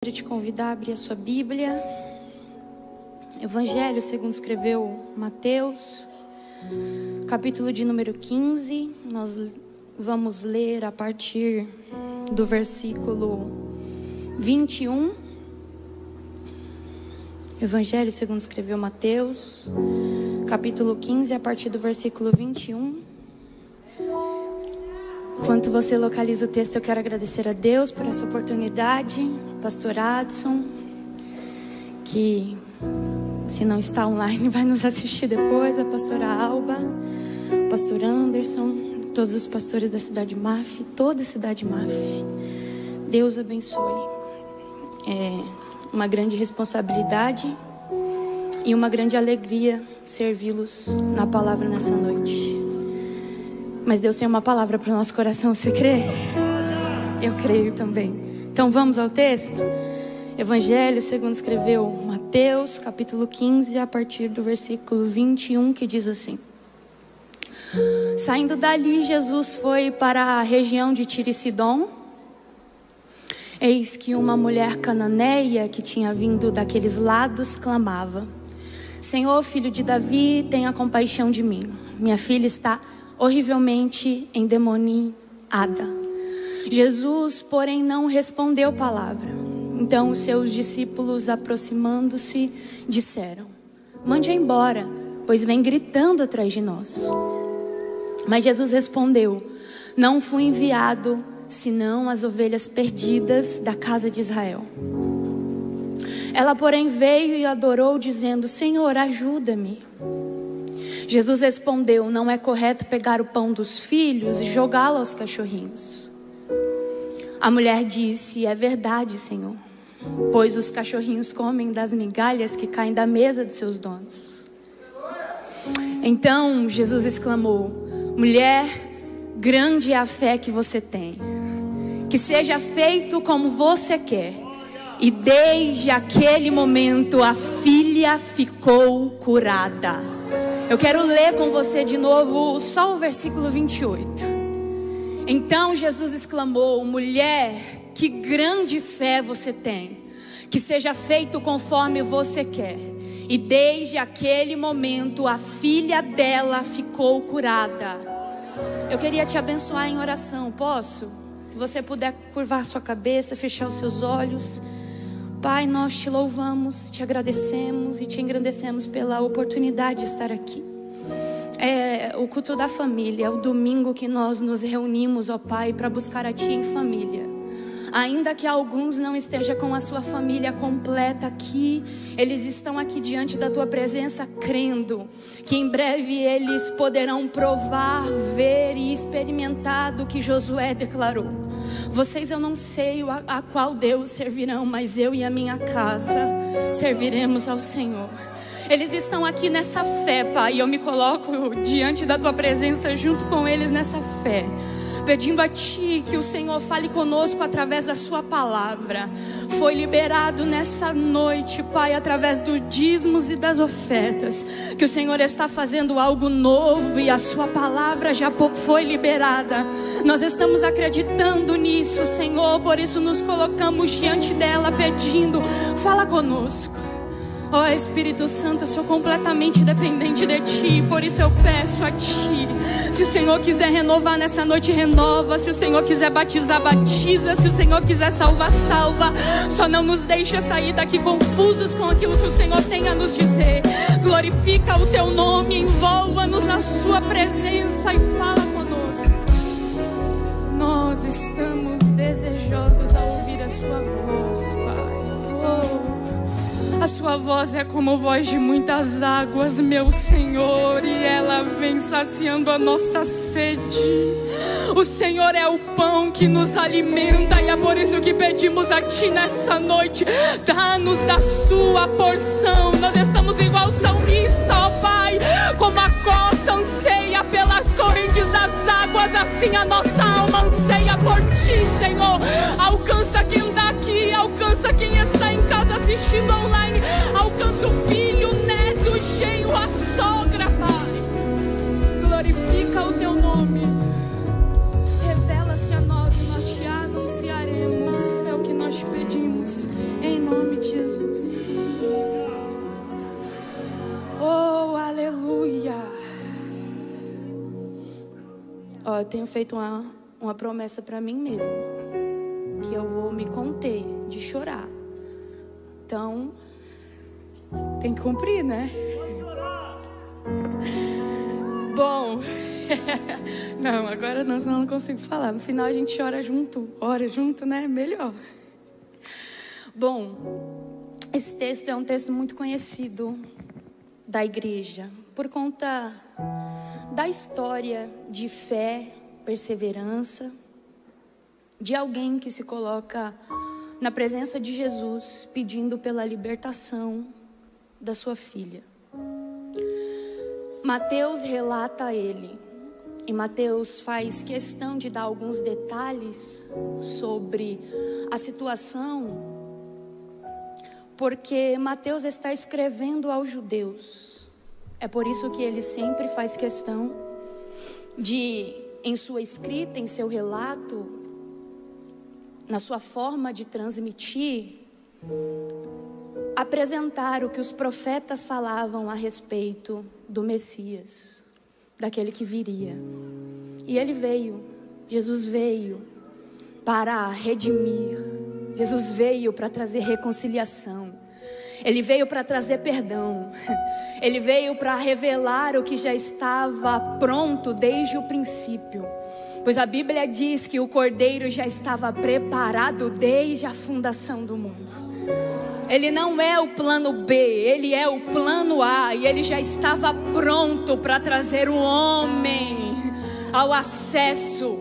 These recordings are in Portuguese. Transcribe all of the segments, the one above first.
Quero te convidar a abrir a sua Bíblia. Evangelho segundo escreveu Mateus, capítulo de número 15. Nós vamos ler a partir do versículo 21. Evangelho segundo escreveu Mateus, capítulo 15, a partir do versículo 21. Enquanto você localiza o texto, eu quero agradecer a Deus por essa oportunidade. Pastor Adson, que se não está online vai nos assistir depois. A pastora Alba, o pastor Anderson, todos os pastores da cidade Maf, toda a cidade Maf. Deus abençoe. É uma grande responsabilidade e uma grande alegria servi-los na palavra nessa noite. Mas Deus tem uma palavra para o nosso coração, você crê? Eu creio também. Então vamos ao texto? Evangelho segundo escreveu Mateus, capítulo 15, a partir do versículo 21, que diz assim: Saindo dali, Jesus foi para a região de Tiro e Sidom. Eis que uma mulher cananeia que tinha vindo daqueles lados clamava: Senhor, filho de Davi, tenha compaixão de mim. Minha filha está horrivelmente endemoniada. Jesus, porém, não respondeu palavra. Então os seus discípulos, aproximando-se, disseram: Mande-a embora, pois vem gritando atrás de nós. Mas Jesus respondeu: Não fui enviado, senão as ovelhas perdidas da casa de Israel. Ela, porém, veio e adorou, dizendo: Senhor, ajuda-me. Jesus respondeu: Não é correto pegar o pão dos filhos e jogá-lo aos cachorrinhos. A mulher disse: É verdade, Senhor, pois os cachorrinhos comem das migalhas que caem da mesa dos seus donos. Então Jesus exclamou: Mulher, grande é a fé que você tem. Que seja feito como você quer. E desde aquele momento a filha ficou curada. Eu quero ler com você de novo só o versículo 28. Então Jesus exclamou: Mulher, que grande fé você tem. Que seja feito conforme você quer. E desde aquele momento a filha dela ficou curada. Eu queria te abençoar em oração, posso? Se você puder curvar sua cabeça, fechar os seus olhos. Pai, nós te louvamos, te agradecemos e te engrandecemos pela oportunidade de estar aqui. É o culto da família, é o domingo que nós nos reunimos, ó Pai, para buscar a Ti em família. Ainda que alguns não estejam com a sua família completa aqui, eles estão aqui diante da Tua presença, crendo que em breve eles poderão provar, ver e experimentar do que Josué declarou. Vocês, eu não sei a qual Deus servirão, mas eu e a minha casa serviremos ao Senhor. Eles estão aqui nessa fé, Pai, e eu me coloco diante da Tua presença junto com eles nessa fé, pedindo a Ti que o Senhor fale conosco através da Sua palavra. Foi liberado nessa noite, Pai, através dos dízimos e das ofertas, que o Senhor está fazendo algo novo e a Sua palavra já foi liberada. Nós estamos acreditando nisso, Senhor, por isso nos colocamos diante dela pedindo: fala conosco. Ó Espírito Santo, eu sou completamente dependente de Ti, por isso eu peço a Ti. Se o Senhor quiser renovar nessa noite, renova. Se o Senhor quiser batizar, batiza. Se o Senhor quiser salvar, salva. Só não nos deixa sair daqui confusos com aquilo que o Senhor tem a nos dizer. Glorifica o Teu nome, envolva-nos na Sua presença e fala conosco. Nós estamos desejosos a ouvir a Sua voz, Pai. A Sua voz é como voz de muitas águas, meu Senhor, e ela vem saciando a nossa sede. O Senhor é o pão que nos alimenta, e é por isso que pedimos a Ti nessa noite: dá-nos da Sua porção. Nós estamos igual salmista, ó Pai, como a costa anseia pelas correntes das águas, assim a nossa alma anseia por Ti, Senhor. Alcança quem está aqui, alcança quem está em casa assistindo online, alcança o filho, o neto, o genro, a sogra, Pai. Glorifica o Teu nome. Revela-se a nós e nós Te anunciaremos. É o que nós te pedimos. eu tenho feito uma promessa para mim mesma, que eu vou me conter de chorar. Então, tem que cumprir, né? Bom, não, agora não, senão eu não consigo falar. No final a gente chora junto, ora junto, né? Melhor. Bom, esse texto é um texto muito conhecido da igreja, por conta da história de fé, perseverança, de alguém que se coloca na presença de Jesus, pedindo pela libertação da sua filha. Mateus relata ele, e Mateus faz questão de dar alguns detalhes sobre a situação, porque Mateus está escrevendo aos judeus. É por isso que ele sempre faz questão de, em sua escrita, em seu relato, na sua forma de transmitir, apresentar o que os profetas falavam a respeito do Messias, daquele que viria. E ele veio, Jesus veio para redimir, Jesus veio para trazer reconciliação, ele veio para trazer perdão, ele veio para revelar o que já estava pronto desde o princípio. Pois a Bíblia diz que o Cordeiro já estava preparado desde a fundação do mundo. Ele não é o plano B, ele é o plano A. E ele já estava pronto para trazer o homem ao acesso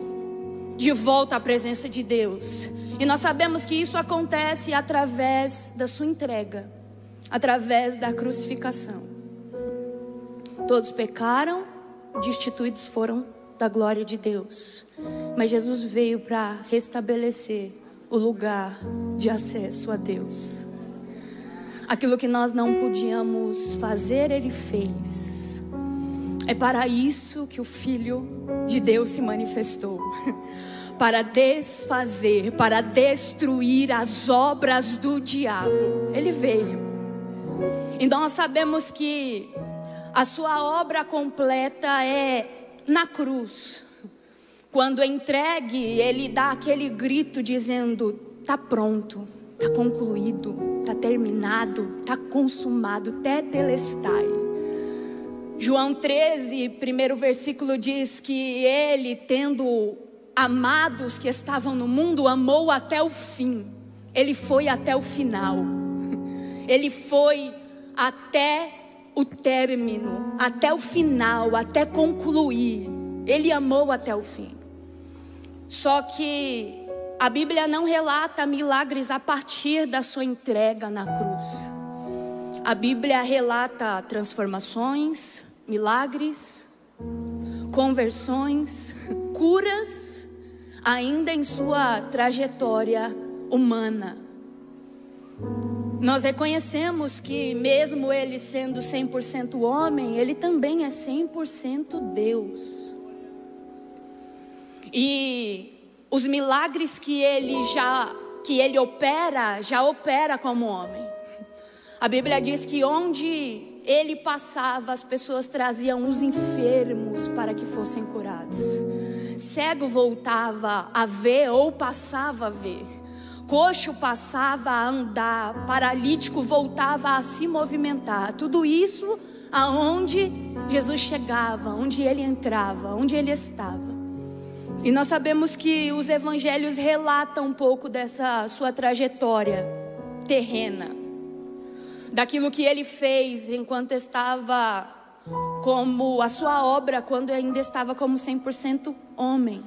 de volta à presença de Deus. E nós sabemos que isso acontece através da sua entrega, através da crucificação. Todos pecaram, destituídos foram da glória de Deus, mas Jesus veio para restabelecer o lugar de acesso a Deus. Aquilo que nós não podíamos fazer, Ele fez. É para isso que o Filho de Deus se manifestou, para desfazer, para destruir as obras do diabo. Ele veio. Então nós sabemos que a sua obra completa é na cruz. Quando entregue, ele dá aquele grito dizendo: está pronto, está concluído, está terminado, está consumado, tetelestai. João 13, primeiro versículo diz que ele, tendo amado os que estavam no mundo, amou até o fim. Ele foi até o final, ele foi até o término, até o final, até concluir. Ele amou até o fim. Só que a Bíblia não relata milagres a partir da sua entrega na cruz. A Bíblia relata transformações, milagres, conversões, curas, ainda em sua trajetória humana. Nós reconhecemos que mesmo ele sendo 100% homem, ele também é 100% Deus. E os milagres que ele opera, já opera como homem. A Bíblia diz que onde ele passava, as pessoas traziam os enfermos para que fossem curados. Cego voltava a ver ou passava a ver. Coxo passava a andar, paralítico voltava a se movimentar. Tudo isso aonde Jesus chegava, onde ele entrava, onde ele estava. E nós sabemos que os evangelhos relatam um pouco dessa sua trajetória terrena, daquilo que ele fez enquanto estava como a sua obra, quando ainda estava como 100% homem.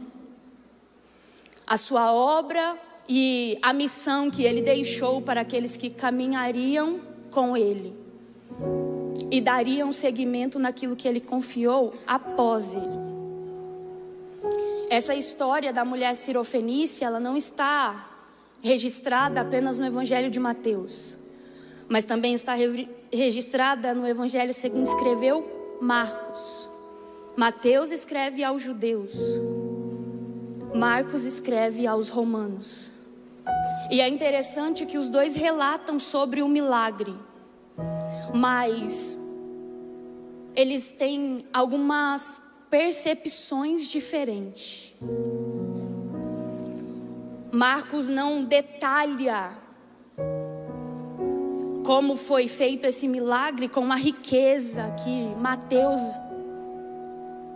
A sua obra e a missão que ele deixou para aqueles que caminhariam com ele e dariam seguimento naquilo que ele confiou após ele. Essa história da mulher cirofenícia, ela não está registrada apenas no Evangelho de Mateus, mas também está registrada no Evangelho segundo escreveu Marcos. Mateus escreve aos judeus, Marcos escreve aos romanos. E é interessante que os dois relatam sobre o milagre, mas eles têm algumas percepções diferentes. Marcos não detalha como foi feito esse milagre com a riqueza que Mateus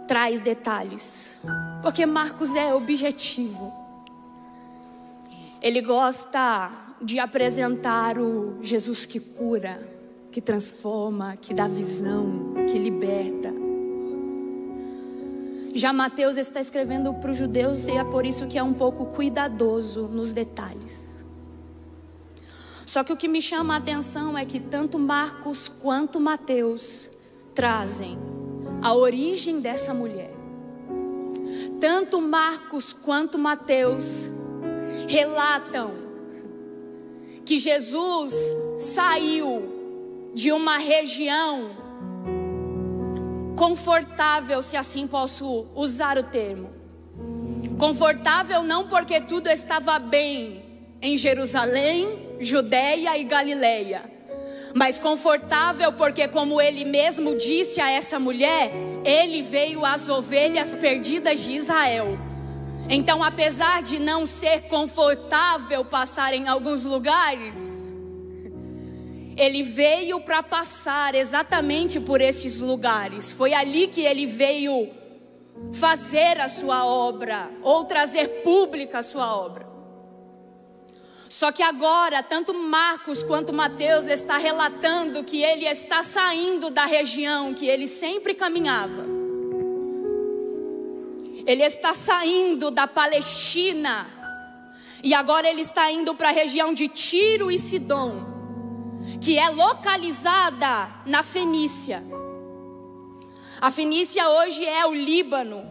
traz detalhes, porque Marcos é objetivo. Ele gosta de apresentar o Jesus que cura, que transforma, que dá visão, que liberta. Já Mateus está escrevendo para os judeus, e é por isso que é um pouco cuidadoso nos detalhes. Só que o que me chama a atenção é que tanto Marcos quanto Mateus trazem a origem dessa mulher. Tanto Marcos quanto Mateus relatam que Jesus saiu de uma região confortável, se assim posso usar o termo. Confortável não porque tudo estava bem em Jerusalém, Judeia e Galileia, mas confortável porque, como ele mesmo disse a essa mulher, ele veio às ovelhas perdidas de Israel. Então, apesar de não ser confortável passar em alguns lugares, ele veio para passar exatamente por esses lugares. Foi ali que ele veio fazer a sua obra, ou trazer pública a sua obra. Só que agora, tanto Marcos quanto Mateus está relatando que ele está saindo da região que ele sempre caminhava. Ele está saindo da Palestina e agora ele está indo para a região de Tiro e Sidom, que é localizada na Fenícia. A Fenícia hoje é o Líbano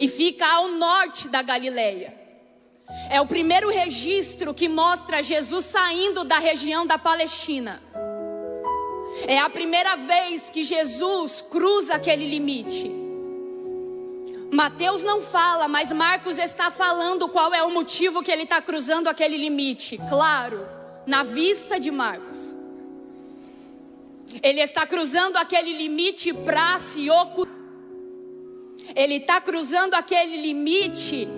e fica ao norte da Galileia. É o primeiro registro que mostra Jesus saindo da região da Palestina. É a primeira vez que Jesus cruza aquele limite. Mateus não fala, mas Marcos está falando qual é o motivo que ele está cruzando aquele limite. Claro, na vista de Marcos. Ele está cruzando aquele limite para se ocultar. Ele está cruzando aquele limite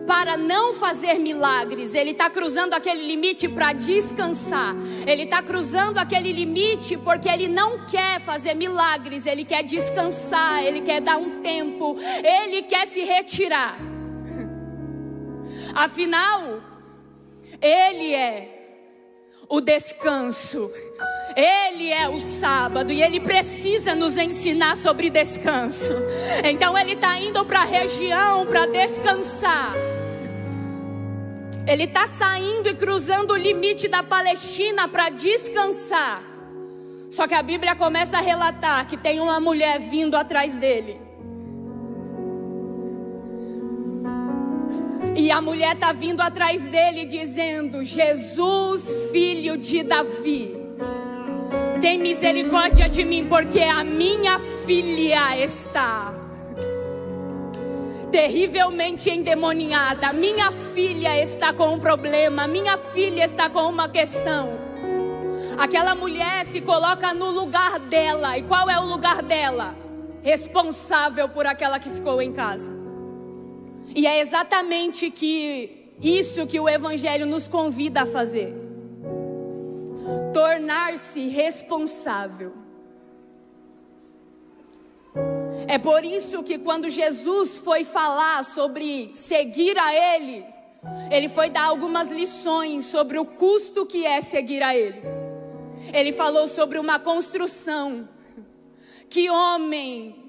para não fazer milagres. Ele está cruzando aquele limite para descansar. Ele está cruzando aquele limite porque ele não quer fazer milagres. Ele quer descansar, ele quer dar um tempo, ele quer se retirar. Afinal, ele é o descanso, ele é o sábado e ele precisa nos ensinar sobre descanso. Então ele está indo para a região para descansar. Ele está saindo e cruzando o limite da Palestina para descansar. Só que a Bíblia começa a relatar que tem uma mulher vindo atrás dele. E a mulher está vindo atrás dele dizendo: Jesus, filho de Davi, tem misericórdia de mim, porque a minha filha está terrivelmente endemoniada. Minha filha está com um problema, minha filha está com uma questão. Aquela mulher se coloca no lugar dela. E qual é o lugar dela? Responsável por aquela que ficou em casa. E é exatamente isso que o Evangelho nos convida a fazer: tornar-se responsável. É por isso que quando Jesus foi falar sobre seguir a Ele, Ele foi dar algumas lições sobre o custo que é seguir a Ele. Ele falou sobre uma construção, que homem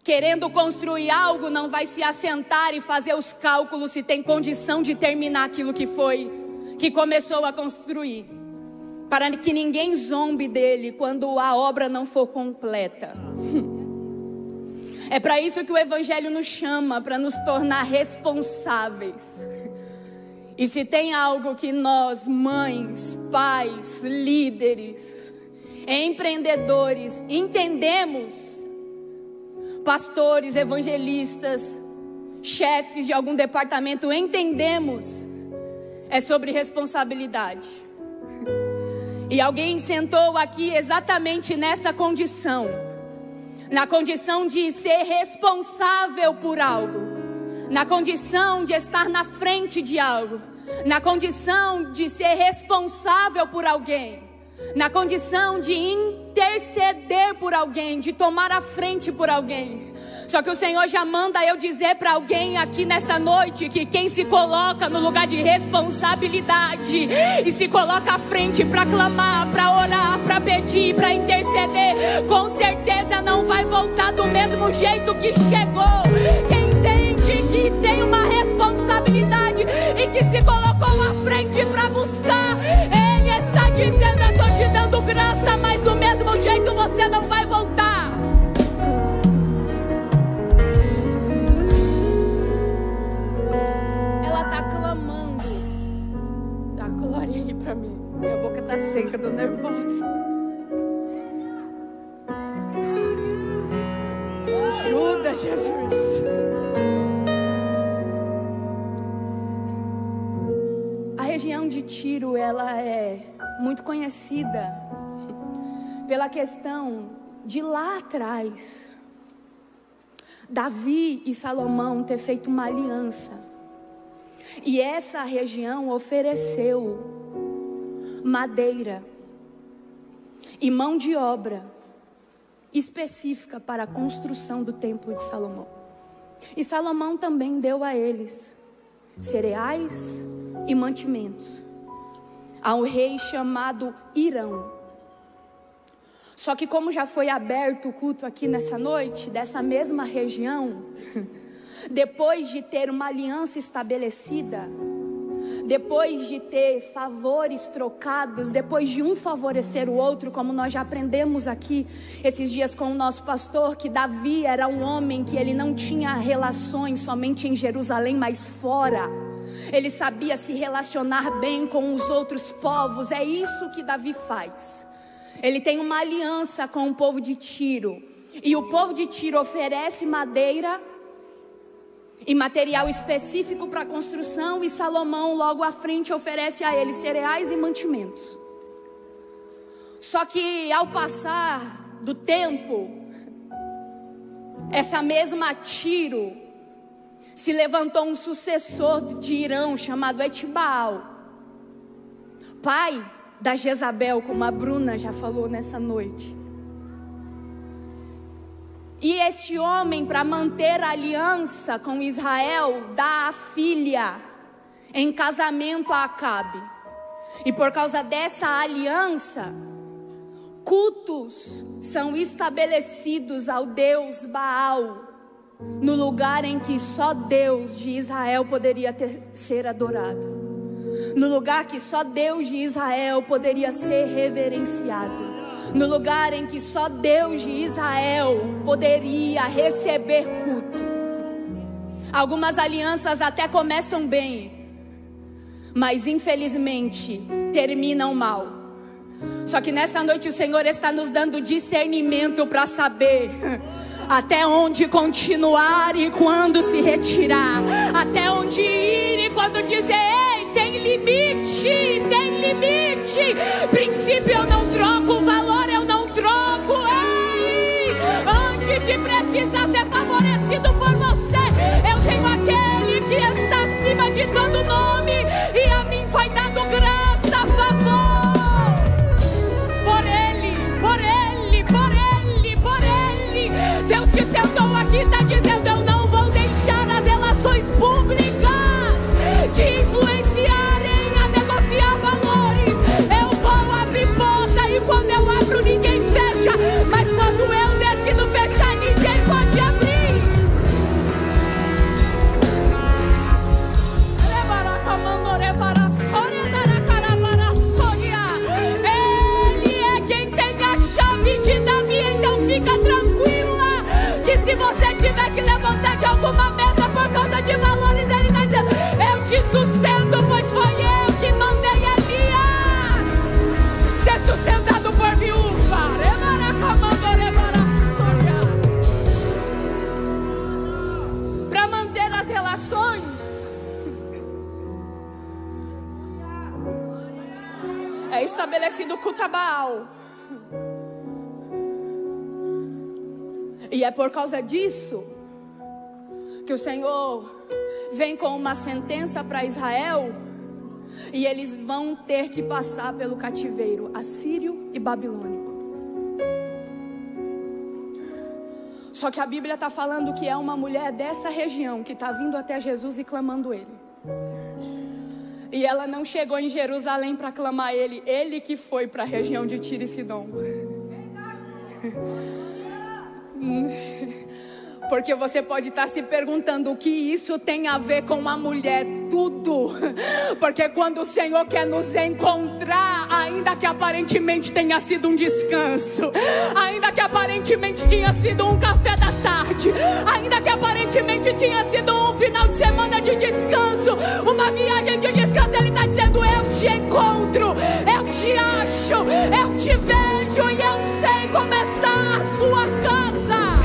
querendo construir algo não vai se assentar e fazer os cálculos se tem condição de terminar aquilo que começou a construir, para que ninguém zombe dele quando a obra não for completa. É para isso que o Evangelho nos chama, para nos tornar responsáveis. E se tem algo que nós, mães, pais, líderes, empreendedores, entendemos, pastores, evangelistas, chefes de algum departamento, entendemos, é sobre responsabilidade. E alguém sentou aqui exatamente nessa condição. na condição de ser responsável por algo, na condição de estar na frente de algo, na condição de ser responsável por alguém, na condição de interceder por alguém, de tomar a frente por alguém. Só que o Senhor já manda eu dizer para alguém aqui nessa noite que quem se coloca no lugar de responsabilidade e se coloca à frente para clamar, para orar, para pedir, para interceder, com certeza não vai voltar do mesmo jeito que chegou. Quem entende que tem uma responsabilidade e que se colocou à frente para buscar, Ele está dizendo: eu estou te dando graça, mas do mesmo jeito você não vai voltar. Pra mim, minha boca tá seca, tô nervosa. Ajuda, Jesus. A região de Tiro, ela é muito conhecida pela questão de lá atrás Davi e Salomão ter feito uma aliança, e essa região ofereceu madeira e mão de obra específica para a construção do templo de Salomão. E Salomão também deu a eles cereais e mantimentos a um rei chamado Irão. Só que como já foi aberto o culto aqui nessa noite, dessa mesma região, depois de ter uma aliança estabelecida, depois de ter favores trocados, depois de um favorecer o outro, como nós já aprendemos aqui esses dias com o nosso pastor, que Davi era um homem que ele não tinha relações somente em Jerusalém, mas fora. Ele sabia se relacionar bem com os outros povos. É isso que Davi faz. Ele tem uma aliança com o povo de Tiro, e o povo de Tiro oferece madeira e material específico para a construção, e Salomão logo à frente oferece a ele cereais e mantimentos. Só que ao passar do tempo, essa mesma Tiro se levantou um sucessor de Irão chamado Etibaal, pai da Jezabel, como a Bruna já falou nessa noite. E este homem, para manter a aliança com Israel, dá a filha em casamento a Acabe. E por causa dessa aliança, cultos são estabelecidos ao Deus Baal, no lugar em que só Deus de Israel poderia ser adorado, no lugar que só Deus de Israel poderia ser reverenciado, no lugar em que só Deus de Israel poderia receber culto. Algumas alianças até começam bem, mas infelizmente terminam mal. Só que nessa noite o Senhor está nos dando discernimento para saber até onde continuar e quando se retirar, até onde ir e quando dizer: ei, tem limite, tem limite. Princípio eu não troco, valor eu não troco. Ei, antes de precisar ser favorecido por você, eu tenho aquele que está acima de todo nome, e a mim foi dado graça, favor. Por ele, por ele, por ele, por ele. Deus te sentou aqui, está dizendo: eu não vou deixar as relações públicas te influenciarem a negociar valores. Eu vou abrir porta, e quando eu abro ninguém fecha, mas quando eu decido fechar ninguém pode abrir. Ele é quem tem a chave de Davi, então fica tranquila que se você tiver que levantar de alguma mesa por causa de valores, ele está dizendo: eu te sustento, pois foi eu que mandei Elias ser sustentado por viúva. Para manter as relações, é estabelecido o culto a Baal. E é por causa disso que o Senhor vem com uma sentença para Israel, e eles vão ter que passar pelo cativeiro assírio e babilônico. Só que a Bíblia está falando que é uma mulher dessa região que está vindo até Jesus e clamando Ele. E ela não chegou em Jerusalém para clamar Ele, Ele que foi para a região de Tiro e Sidom. Porque você pode estar se perguntando o que isso tem a ver com uma mulher. Tudo. Porque quando o Senhor quer nos encontrar, ainda que aparentemente tenha sido um descanso, ainda que aparentemente tinha sido um café da tarde, ainda que aparentemente tinha sido um final de semana de descanso, uma viagem de descanso, Ele está dizendo: eu te encontro, eu te acho, eu te vejo e eu sei como está a sua casa.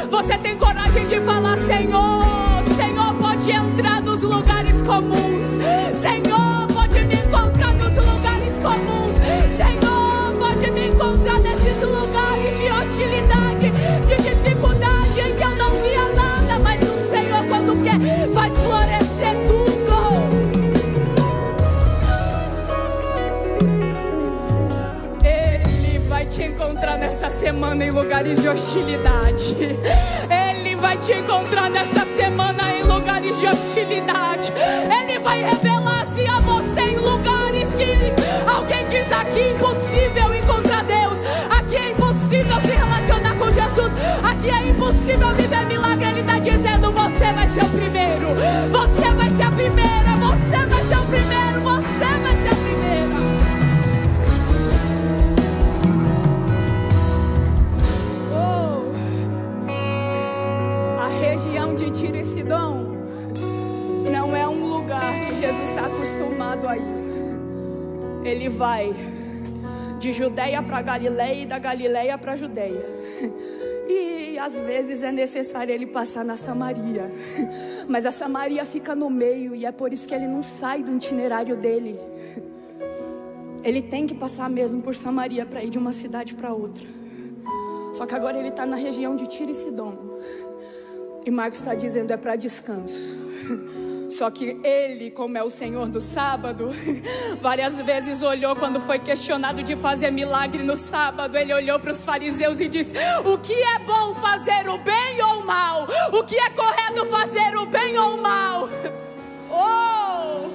Você tem coragem de falar: Senhor, Senhor pode entrar nos lugares comuns, Senhor pode me encontrar nos lugares comuns, Senhor pode me encontrar nesses lugares de hostilidade, de dificuldade, em que eu não via nada, mas o Senhor, quando quer, faz florescer tudo. Te encontrar nessa semana em lugares de hostilidade. Ele vai te encontrar nessa semana em lugares de hostilidade. Ele vai revelar-se a você em lugares que alguém diz: aqui é impossível encontrar Deus, aqui é impossível se relacionar com Jesus, aqui é impossível viver milagre. Ele está dizendo: você vai ser o primeiro, você vai ser a primeira, você vai ser o primeiro, você vai ser a primeira. De Tiro e Sidom não é um lugar que Jesus está acostumado a ir. Ele vai de Judeia para Galileia e da Galileia para Judeia. E às vezes é necessário ele passar na Samaria, mas a Samaria fica no meio, e é por isso que ele não sai do itinerário dele. Ele tem que passar mesmo por Samaria para ir de uma cidade para outra. Só que agora ele está na região de Tiro e Sidom. E Marcos está dizendo: é para descanso. Só que ele, como é o Senhor do sábado, várias vezes olhou quando foi questionado de fazer milagre no sábado. Ele olhou para os fariseus e disse: o que é bom, fazer o bem ou o mal? O que é correto, fazer o bem ou o mal? Oh!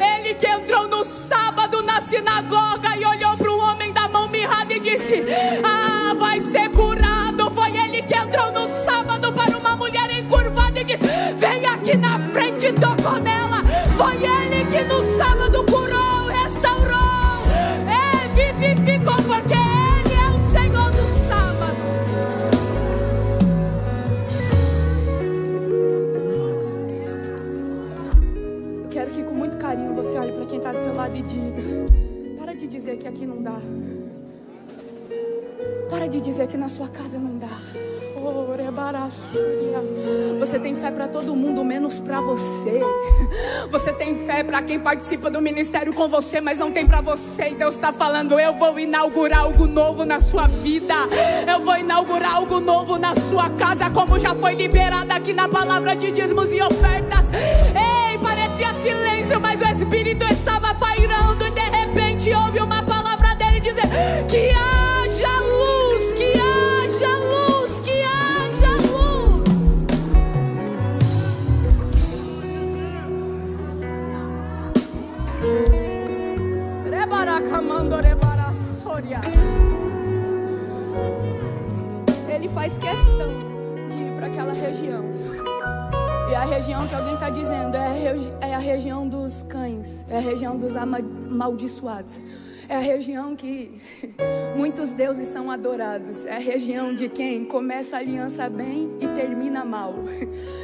Ele que entrou no sábado na sinagoga e olhou para um homem da mão mirrada e disse: ah, vai ser curado. Foi ele que entrou no sábado para uma mulher encurvada e disse: vem aqui na frente e tocou nela. Foi ele que no sábado curou, restaurou, vivificou, porque ele é o Senhor do sábado. Eu quero que com muito carinho você olhe para quem está do teu lado e diga: para de dizer que aqui não dá. Para de dizer que na sua casa não dá. Você tem fé para todo mundo, menos para você. Você tem fé para quem participa do ministério com você, mas não tem para você. E Deus está falando: eu vou inaugurar algo novo na sua vida. Eu vou inaugurar algo novo na sua casa, como já foi liberado aqui na palavra de dízimos e ofertas. Ei, parecia silêncio, mas o Espírito estava pairando, e de repente houve uma palavra dele dizendo: que haja luz, que haja luz, que haja luz. Ele faz questão de ir para aquela região. E a região que alguém está dizendo é a região dos cães, é a região dos amaldiçoados, é a região que muitos deuses são adorados, é a região de quem começa a aliança bem e termina mal,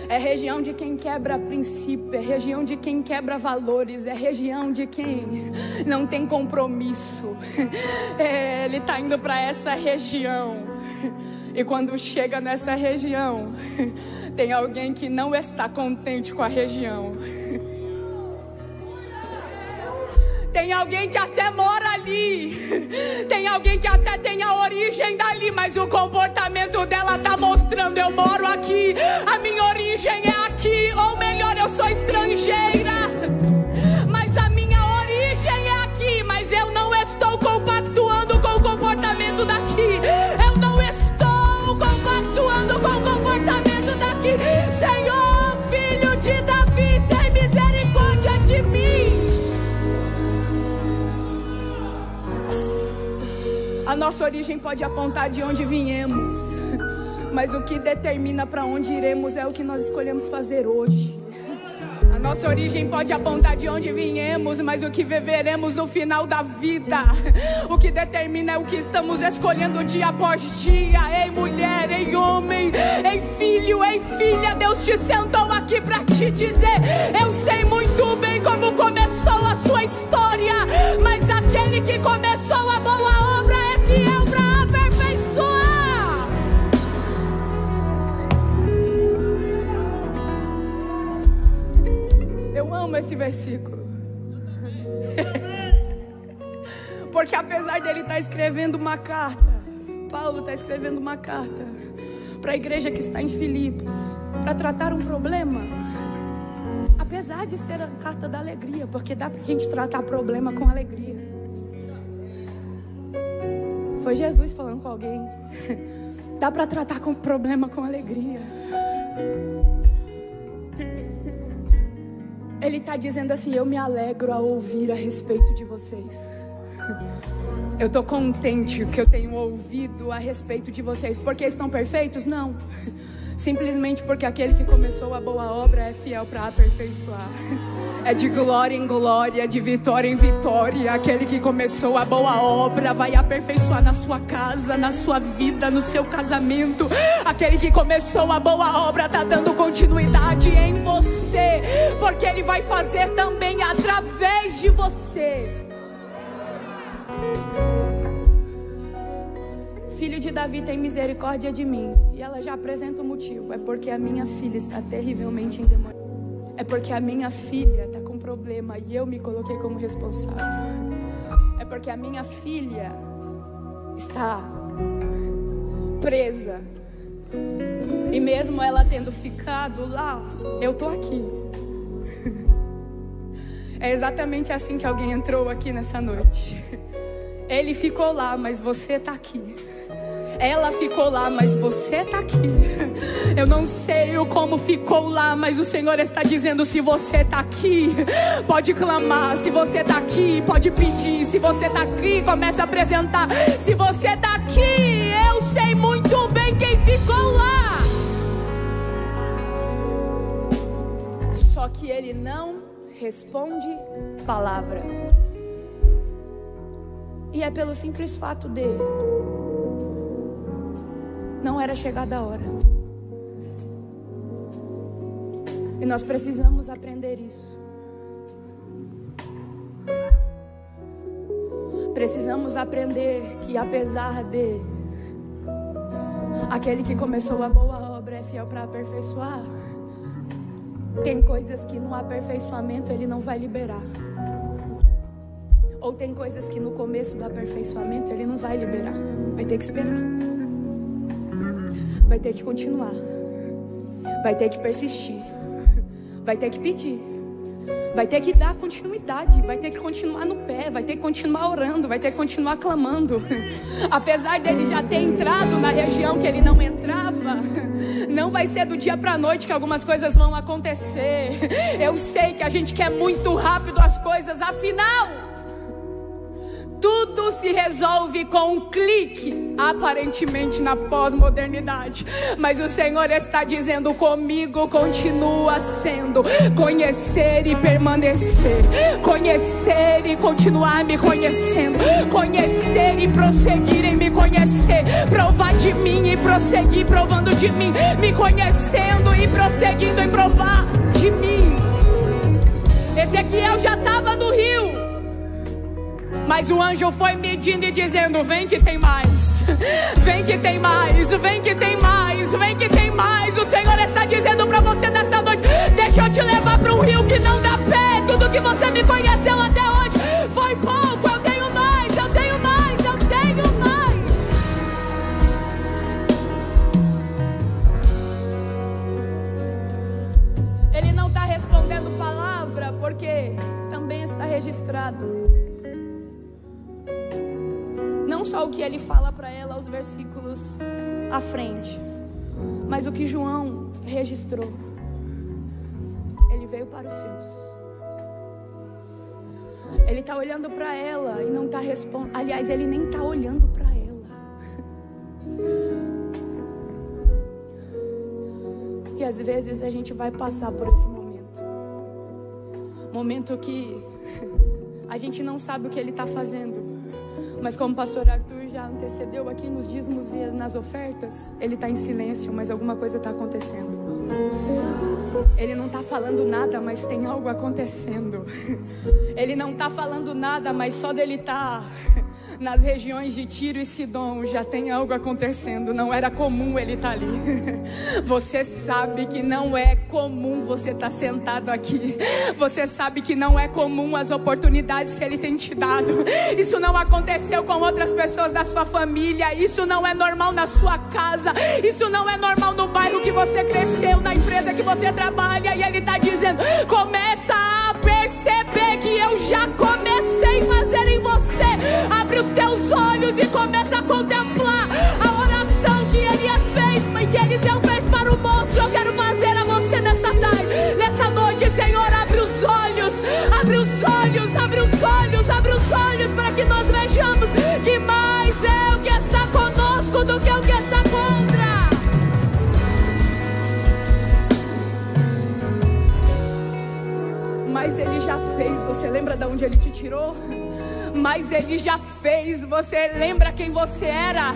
é a região de quem quebra princípio, é a região de quem quebra valores, é a região de quem não tem compromisso. Ele está indo para essa região. E quando chega nessa região, tem alguém que não está contente com a região. Tem alguém que até mora ali, tem alguém que até tem a origem dali, mas o comportamento dela está mostrando: eu moro aqui, a minha origem é aqui, ou melhor, eu sou estrangeira, mas a minha origem é aqui, mas eu não estou compactuando com o comportamento daqui, eu não estou compactuando com o comportamento daqui. Senhor, Filho de Davi, tem misericórdia de mim. A nossa origem pode apontar de onde viemos, mas o que determina para onde iremos é o que nós escolhemos fazer hoje. A nossa origem pode apontar de onde viemos, mas o que viveremos no final da vida, o que determina é o que estamos escolhendo dia após dia. Ei mulher, ei homem, ei filho, ei filha, Deus te sentou aqui para te dizer: eu sei muito bem como começou a sua história, mas aquele que começou a boa obra é fiel para aperfeiçoar. Eu amo esse versículo. Porque apesar dele estar escrevendo uma carta, Paulo está escrevendo uma carta para a igreja que está em Filipos, para tratar um problema. Apesar de ser a carta da alegria, porque dá para a gente tratar problema com alegria. Foi Jesus falando com alguém: dá para tratar com problema com alegria. Ele está dizendo assim: eu me alegro a ouvir a respeito de vocês. Eu estou contente que eu tenho ouvido a respeito de vocês. Porque estão perfeitos? Não. Simplesmente porque aquele que começou a boa obra é fiel para aperfeiçoar. É de glória em glória, de vitória em vitória. Aquele que começou a boa obra vai aperfeiçoar na sua casa, na sua vida, no seu casamento. Aquele que começou a boa obra está dando continuidade em você, porque Ele vai fazer também através de você. Filho de Davi, tem misericórdia de mim. E ela já apresenta o motivo: é porque a minha filha está terrivelmente endemoniada. É porque a minha filha está com problema e eu me coloquei como responsável. É porque a minha filha está presa, e mesmo ela tendo ficado lá, eu estou aqui. É exatamente assim que alguém entrou aqui nessa noite. Ele ficou lá, mas você está aqui. Ela ficou lá, mas você está aqui. Eu não sei como ficou lá, mas o Senhor está dizendo: se você está aqui, pode clamar. Se você está aqui, pode pedir. Se você está aqui, comece a apresentar. Se você está aqui, eu sei muito bem quem ficou lá. Só que ele não responde palavra. E é pelo simples fato de não era chegada a hora. E nós precisamos aprender isso. Precisamos aprender que apesar de aquele que começou a boa obra é fiel para aperfeiçoar, tem coisas que no aperfeiçoamento Ele não vai liberar. Ou tem coisas que no começo do aperfeiçoamento Ele não vai liberar. Vai ter que esperar. Vai ter que continuar. Vai ter que persistir. Vai ter que pedir. Vai ter que dar continuidade. Vai ter que continuar no pé. Vai ter que continuar orando. Vai ter que continuar clamando. Apesar dele já ter entrado na região que ele não entrava, não vai ser do dia para a noite que algumas coisas vão acontecer. Eu sei que a gente quer muito rápido as coisas. Afinal, tudo se resolve com um clique, aparentemente na pós-modernidade. Mas o Senhor está dizendo: comigo continua sendo conhecer e permanecer, conhecer e continuar me conhecendo, conhecer e prosseguir em me conhecer, provar de mim e prosseguir provando de mim, me conhecendo e prosseguindo em provar de mim. Ezequiel já estava no rio, mas o anjo foi medindo e dizendo: vem que tem mais, vem que tem mais, vem que tem mais, vem que tem mais. O Senhor está dizendo para você nessa noite: deixa eu te levar para um rio que não dá pé. Tudo que você me conheceu até hoje foi palavra, porque também está registrado. Não só o que ele fala para ela, os versículos à frente, mas o que João registrou. Ele veio para os seus. Ele está olhando para ela e não está respondendo. Aliás, ele nem está olhando para ela. E às vezes a gente vai passar por esse momento que a gente não sabe o que ele está fazendo. Mas como o pastor Arthur já antecedeu aqui nos dízimos e nas ofertas, ele está em silêncio, mas alguma coisa está acontecendo. Ele não está falando nada, mas tem algo acontecendo. Ele não está falando nada, mas só dele estar nas regiões de Tiro e Sidom já tem algo acontecendo. Não era comum ele estar ali. Você sabe que não é comum você estar sentado aqui. Você sabe que não é comum as oportunidades que ele tem te dado. Isso não aconteceu com outras pessoas da sua família. Isso não é normal na sua casa. Isso não é normal no bairro que você cresceu, na empresa que você trabalha. E ele está dizendo: começa a perceber que eu já comecei a fazer em você. Abre os teus olhos e começa a contemplar a oração que Elias fez, que Eliseu fez para o moço. Eu quero fazer a você nessa tarde, nessa noite. Senhor, abre os olhos, abre os olhos, abre os olhos, abre os olhos, para que nós vejamos que mais é o que está conosco do que o que está contra. Mas ele já fez. Você lembra de onde ele te tirou? Mas ele já fez. Você lembra quem você era?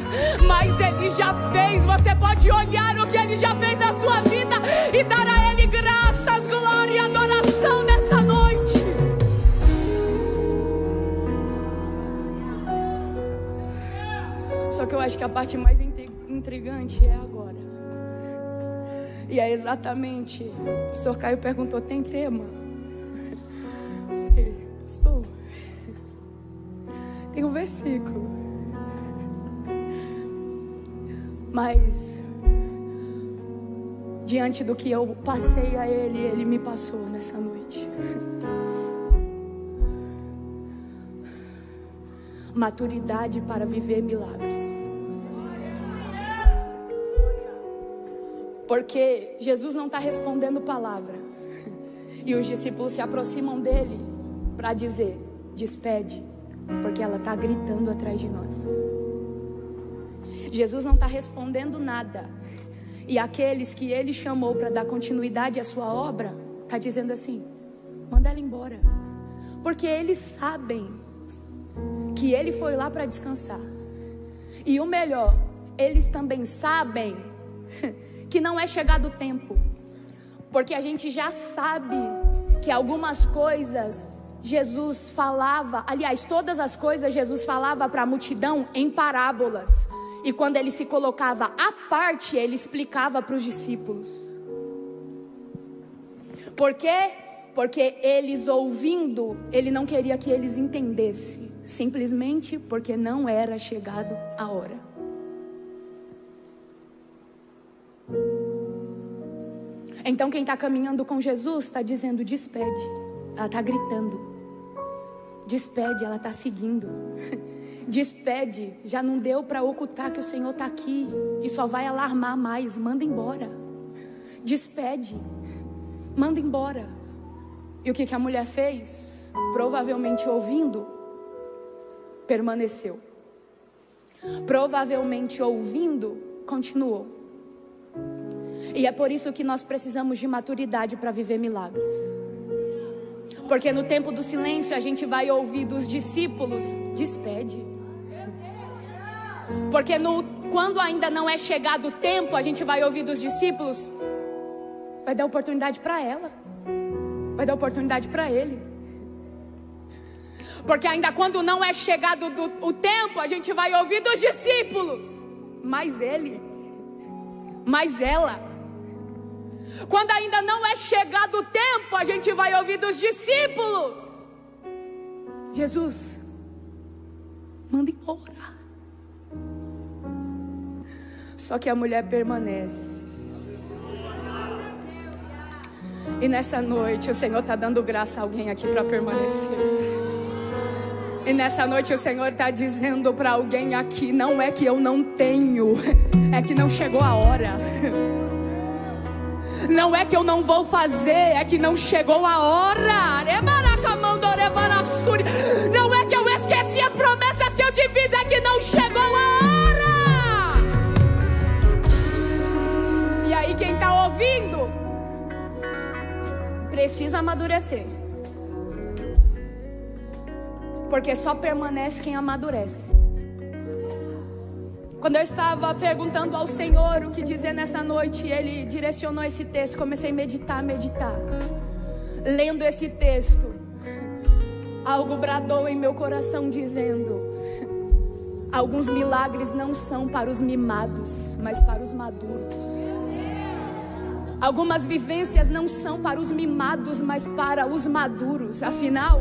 Mas ele já fez. Você pode olhar o que ele já fez na sua vida e dar a ele graças, glória e adoração nessa noite. Só que eu acho que a parte mais intrigante é agora. E é exatamente, o pastor Caio perguntou: tem tema? Pastor, tem um versículo, mas diante do que eu passei a ele, ele me passou nessa noite. Maturidade para viver milagres. Porque Jesus não está respondendo palavra, e os discípulos se aproximam dele para dizer: despede, porque ela está gritando atrás de nós. Jesus não está respondendo nada, e aqueles que ele chamou para dar continuidade à sua obra, está dizendo assim: manda ela embora, porque eles sabem que ele foi lá para descansar. E o melhor, eles também sabem que não é chegado o tempo, porque a gente já sabe que algumas coisas Jesus falava, aliás, todas as coisas Jesus falava para a multidão em parábolas, e quando ele se colocava à parte, ele explicava para os discípulos. Por quê? Porque eles ouvindo, ele não queria que eles entendessem, simplesmente porque não era chegado a hora. Então quem está caminhando com Jesus está dizendo: despede. Ela está gritando: despede, ela está seguindo. Despede, já não deu para ocultar que o Senhor está aqui, e só vai alarmar mais. Manda embora. Despede, manda embora. E o que a mulher fez? Provavelmente ouvindo, permaneceu. Provavelmente ouvindo, continuou. E é por isso que nós precisamos de maturidade para viver milagres. Porque no tempo do silêncio a gente vai ouvir dos discípulos: despede. Porque quando ainda não é chegado o tempo, a gente vai ouvir dos discípulos: vai dar oportunidade para ela, vai dar oportunidade para ele. Porque ainda quando não é chegado o tempo, a gente vai ouvir dos discípulos: mas ele, mas ela. Quando ainda não é chegado o tempo, a gente vai ouvir dos discípulos: Jesus, manda embora. Só que a mulher permanece. E nessa noite o Senhor está dando graça a alguém aqui para permanecer. E nessa noite o Senhor está dizendo para alguém aqui: não é que eu não tenho, é que não chegou a hora. Não é que eu não vou fazer, é que não chegou a hora. Não é que eu esqueci as promessas que eu te fiz, é que não chegou a hora. E aí quem está ouvindo precisa amadurecer, porque só permanece quem amadurece. Quando eu estava perguntando ao Senhor o que dizer nessa noite, Ele direcionou esse texto. Comecei a meditar. Lendo esse texto, algo bradou em meu coração dizendo: alguns milagres não são para os mimados, mas para os maduros. Algumas vivências não são para os mimados, mas para os maduros. Afinal,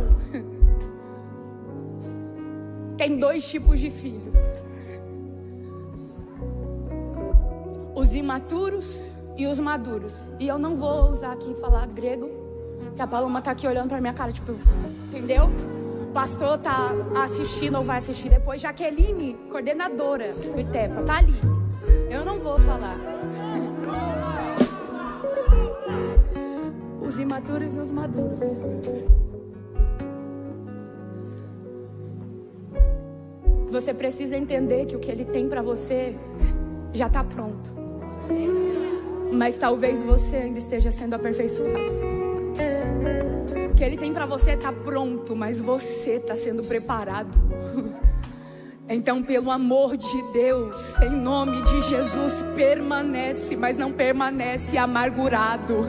tem dois tipos de filhos: os imaturos e os maduros. E eu não vou usar aqui falar grego, que a Paloma está aqui olhando para minha cara, tipo, entendeu? O pastor está assistindo ou vai assistir depois. Jaqueline, coordenadora do ITEPA, está ali. Eu não vou falar. Os imaturos e os maduros. Você precisa entender que o que Ele tem para você já está pronto, mas talvez você ainda esteja sendo aperfeiçoado. O que Ele tem para você está pronto, mas você está sendo preparado. Então, pelo amor de Deus, em nome de Jesus, permanece, mas não permanece amargurado.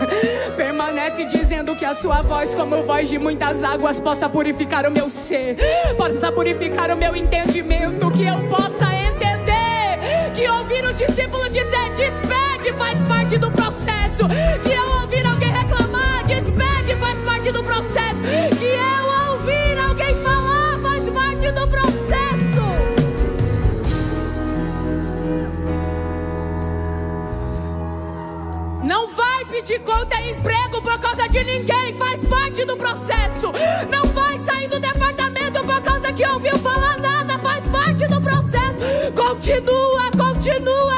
Permanece dizendo que a sua voz, como voz de muitas águas, possa purificar o meu ser, possa purificar o meu entendimento, que eu possa entender que ouvir os discípulos dizer despede faz parte do processo, que eu ouvir alguém reclamar despede faz parte do processo, que eu ouvir alguém falar faz parte do processo. Não vai pedir conta e emprego por causa de ninguém, faz parte do processo. Não vai sair do departamento por causa que ouviu falar nada, faz parte do processo. Continua,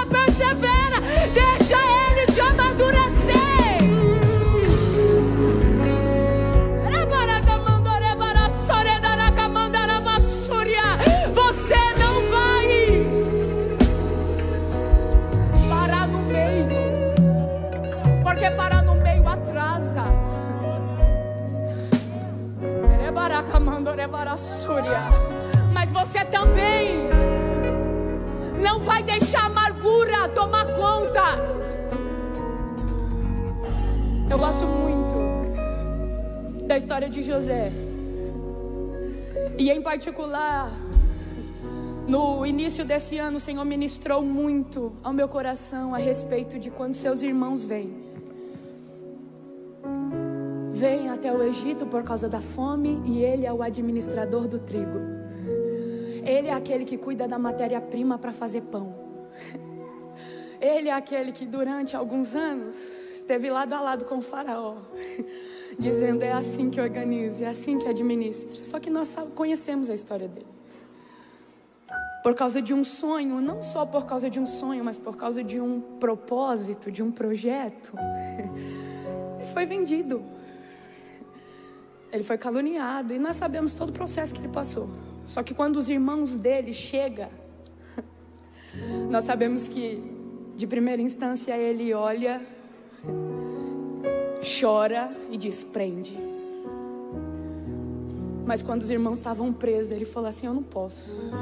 persevera, deixa Ele te amadurecer. Você não vai parar no meio, porque parar no meio atrasa. Mas você também não vai deixar a amargura tomar conta. Eu gosto muito da história de José, e em particular no início desse ano o Senhor ministrou muito ao meu coração a respeito de quando seus irmãos vêm até o Egito por causa da fome, e ele é o administrador do trigo. Ele é aquele que cuida da matéria-prima para fazer pão. Ele é aquele que durante alguns anos esteve lado a lado com o faraó, dizendo: é assim que organiza, é assim que administra. Só que nós conhecemos a história dele. Por causa de um sonho, não só por causa de um sonho, mas por causa de um propósito, de um projeto, ele foi vendido. Ele foi caluniado, e nós sabemos todo o processo que ele passou. Só que quando os irmãos dele chegam, nós sabemos que de primeira instância ele olha, chora e diz: prende. Mas quando os irmãos estavam presos, ele falou assim: eu não posso,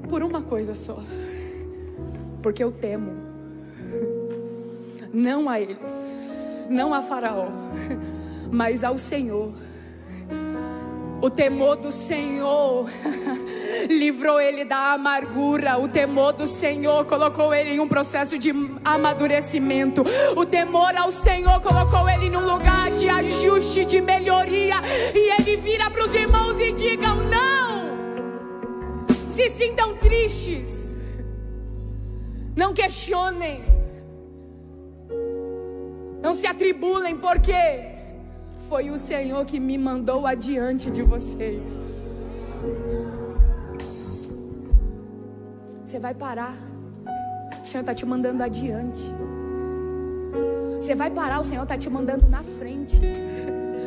por uma coisa só, porque eu temo, não a eles, não a Faraó, mas ao Senhor. O temor do Senhor livrou ele da amargura. O temor do Senhor colocou ele em um processo de amadurecimento. O temor ao Senhor colocou ele num lugar de ajuste, de melhoria. E ele vira para os irmãos e digam: não se sintam tristes, não questionem, Não se atribulem, porque foi o Senhor que me mandou adiante de vocês. Você vai parar. O Senhor está te mandando adiante. Você vai parar, o Senhor está te mandando na frente.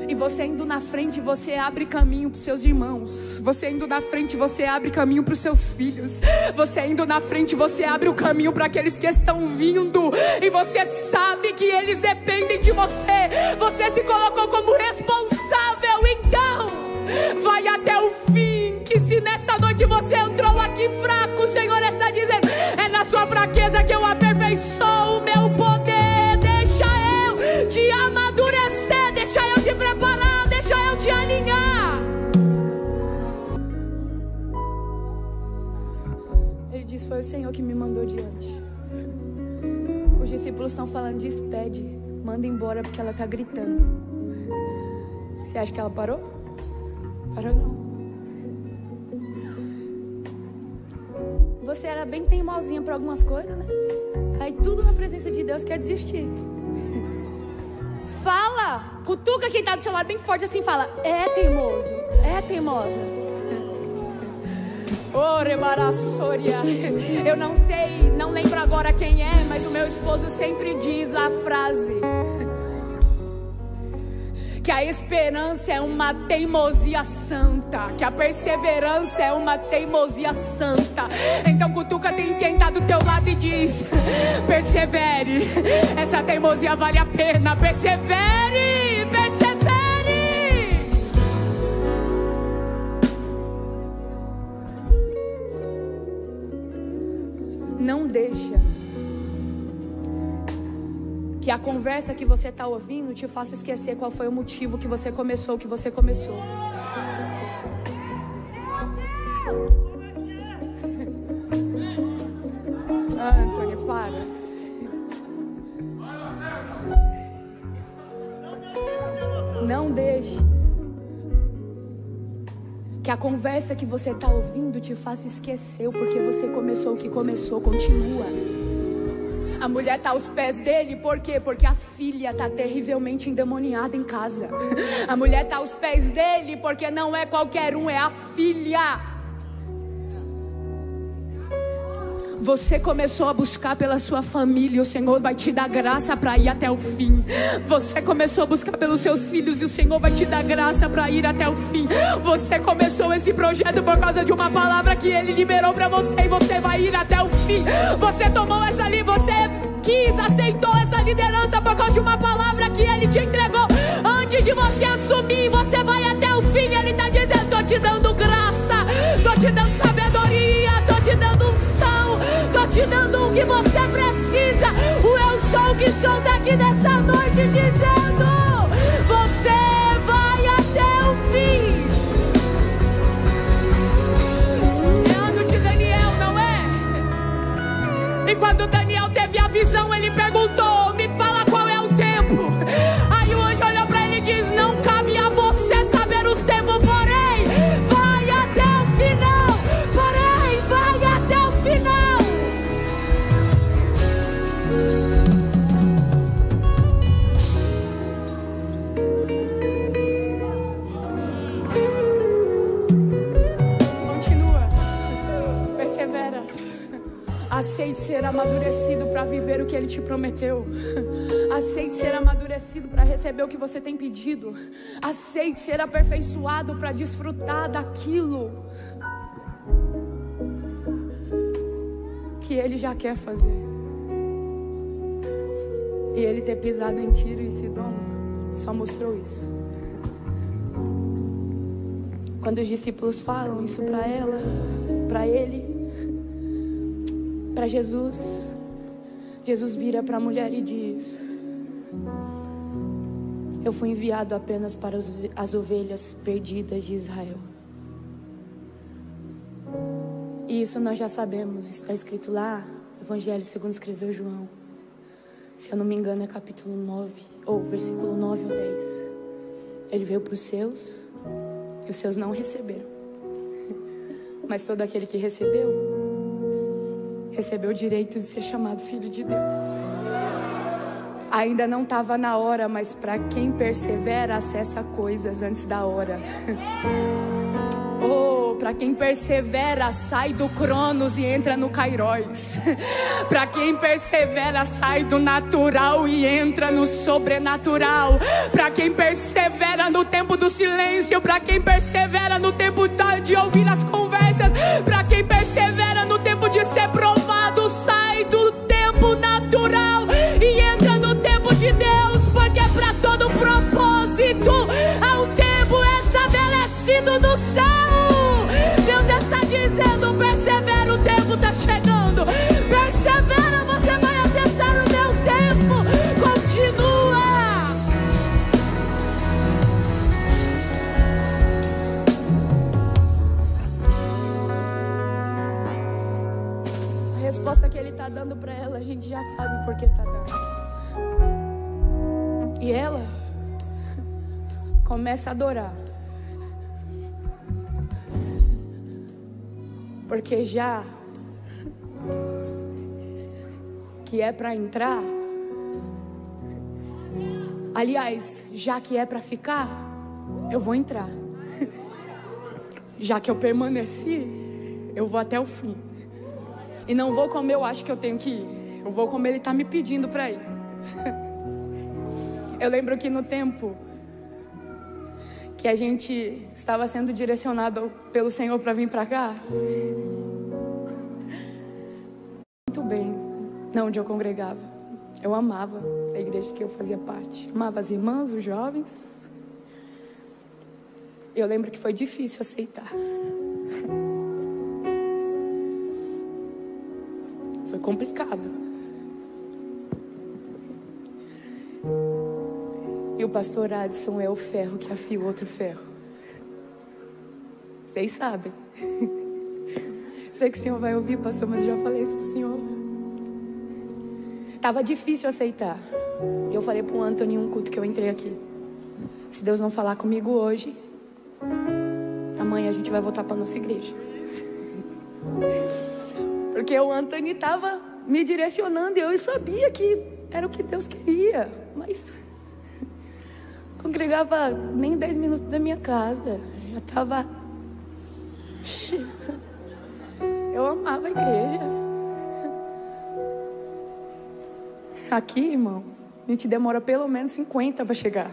E você indo na frente, você abre caminho para os seus irmãos. Você indo na frente, você abre caminho para os seus filhos. Você indo na frente, você abre o caminho para aqueles que estão vindo. E você sabe que eles dependem de você. Você se colocou como responsável. Então, vai até o fim. Que se nessa noite você entrou aqui fraco, o Senhor está dizendo: é na sua fraqueza que eu aperfeiçoo o meu poder. Deixa eu te amadurecer. Deixa eu te preparar. Deixa eu te alinhar. Ele diz: foi o Senhor que me mandou diante. Os discípulos estão falando: despede, manda embora, porque ela está gritando. Você acha que ela parou? Parou não. Você era bem teimosinha para algumas coisas, né? Aí tudo na presença de Deus quer desistir. Fala, cutuca quem está do seu lado bem forte assim, fala: é teimoso, é teimosa. Oh, rebarassoria. Eu não sei, não lembro agora quem é, mas o meu esposo sempre diz a frase: que a esperança é uma teimosia santa, que a perseverança é uma teimosia santa. Então cutuca quem está do teu lado e diz: persevere, essa teimosia vale a pena. Persevere, persevere. Não deixa que a conversa que você está ouvindo te faça esquecer qual foi o motivo que você começou o que você começou. Ah, Antônio, para. Não deixe que a conversa que você está ouvindo te faça esquecer o porquê você começou o que começou. Continua. A mulher está aos pés dele, por quê? Porque a filha está terrivelmente endemoniada em casa. A mulher está aos pés dele porque não é qualquer um, é a filha. Você começou a buscar pela sua família, o Senhor vai te dar graça para ir até o fim. Você começou a buscar pelos seus filhos e o Senhor vai te dar graça para ir até o fim. Você começou esse projeto por causa de uma palavra que Ele liberou para você e você vai ir até o fim. Você tomou essa você quis, aceitou essa liderança por causa de uma palavra que Ele te entregou. Antes de você assumir, você vai até o fim. Ele está dizendo: tô te dando graça, tô te dando sabedoria, tô te dando unção, tô te dando o que você precisa. O eu sou o que sou está aqui nessa noite dizendo: você vai até o fim. É ano de Daniel, não é? E quando Daniel teve a visão, ele perguntou: me fala qual é o tempo. Aí o anjo olhou para ele e diz: não cabe a você saber os tempos, porém vai até o final. Porém vai até o final. Continua, persevera. Aceite ser amadurecido para viver o que Ele te prometeu. Aceite ser amadurecido para receber o que você tem pedido. Aceite ser aperfeiçoado para desfrutar daquilo que Ele já quer fazer. E Ele ter pisado em Tiro e Sidom só mostrou isso. Quando os discípulos falam isso para ela, para ele, para Jesus, Jesus vira para a mulher e diz: eu fui enviado apenas para as ovelhas perdidas de Israel. E isso nós já sabemos, está escrito lá, Evangelho segundo escreveu João. Se eu não me engano é capítulo 9, ou versículo 9 ou 10. Ele veio para os seus, e os seus não receberam. Mas todo aquele que recebeu o direito de ser chamado filho de Deus. Ainda não estava na hora, mas para quem persevera, acessa coisas antes da hora. Oh, para quem persevera, sai do Cronos e entra no Kairos. Para quem persevera, sai do natural e entra no sobrenatural. Para quem persevera no tempo do silêncio, para quem persevera no tempo de ouvir as conversas, para quem persevera no tempo de ser provado, sai do tempo natural e entra no tempo de Deus, porque para todo propósito há um tempo estabelecido no céu. Deus está dizendo: persevera, o tempo está chegando. Persevera, você vai acessar o meu tempo. Continua. A resposta que Ele está dando para ela, a gente já sabe por que está dando. E ela começa a adorar. Porque já que é para entrar, aliás, já que é para ficar, eu vou entrar. Já que eu permaneci, eu vou até o fim. E não vou como eu acho que eu tenho que ir. Eu vou como Ele está me pedindo para ir. Eu lembro que no tempo que a gente estava sendo direcionado pelo Senhor para vir para cá, muito bem, não onde eu congregava. Eu amava a igreja que eu fazia parte. Amava as irmãs, os jovens. Eu lembro que foi difícil aceitar. Foi complicado. E o pastor Adson é o ferro que afia o outro ferro. Vocês sabem. Sei que o senhor vai ouvir, pastor, mas eu já falei isso pro senhor. Tava difícil aceitar. Eu falei pro Anthony em um culto que eu entrei aqui: se Deus não falar comigo hoje, amanhã a gente vai voltar pra nossa igreja. Porque o Anthony tava me direcionando e eu sabia que era o que Deus queria, mas congregava nem 10 minutos da minha casa. Já tava... Eu amava a igreja. Aqui, irmão, a gente demora pelo menos 50 para chegar.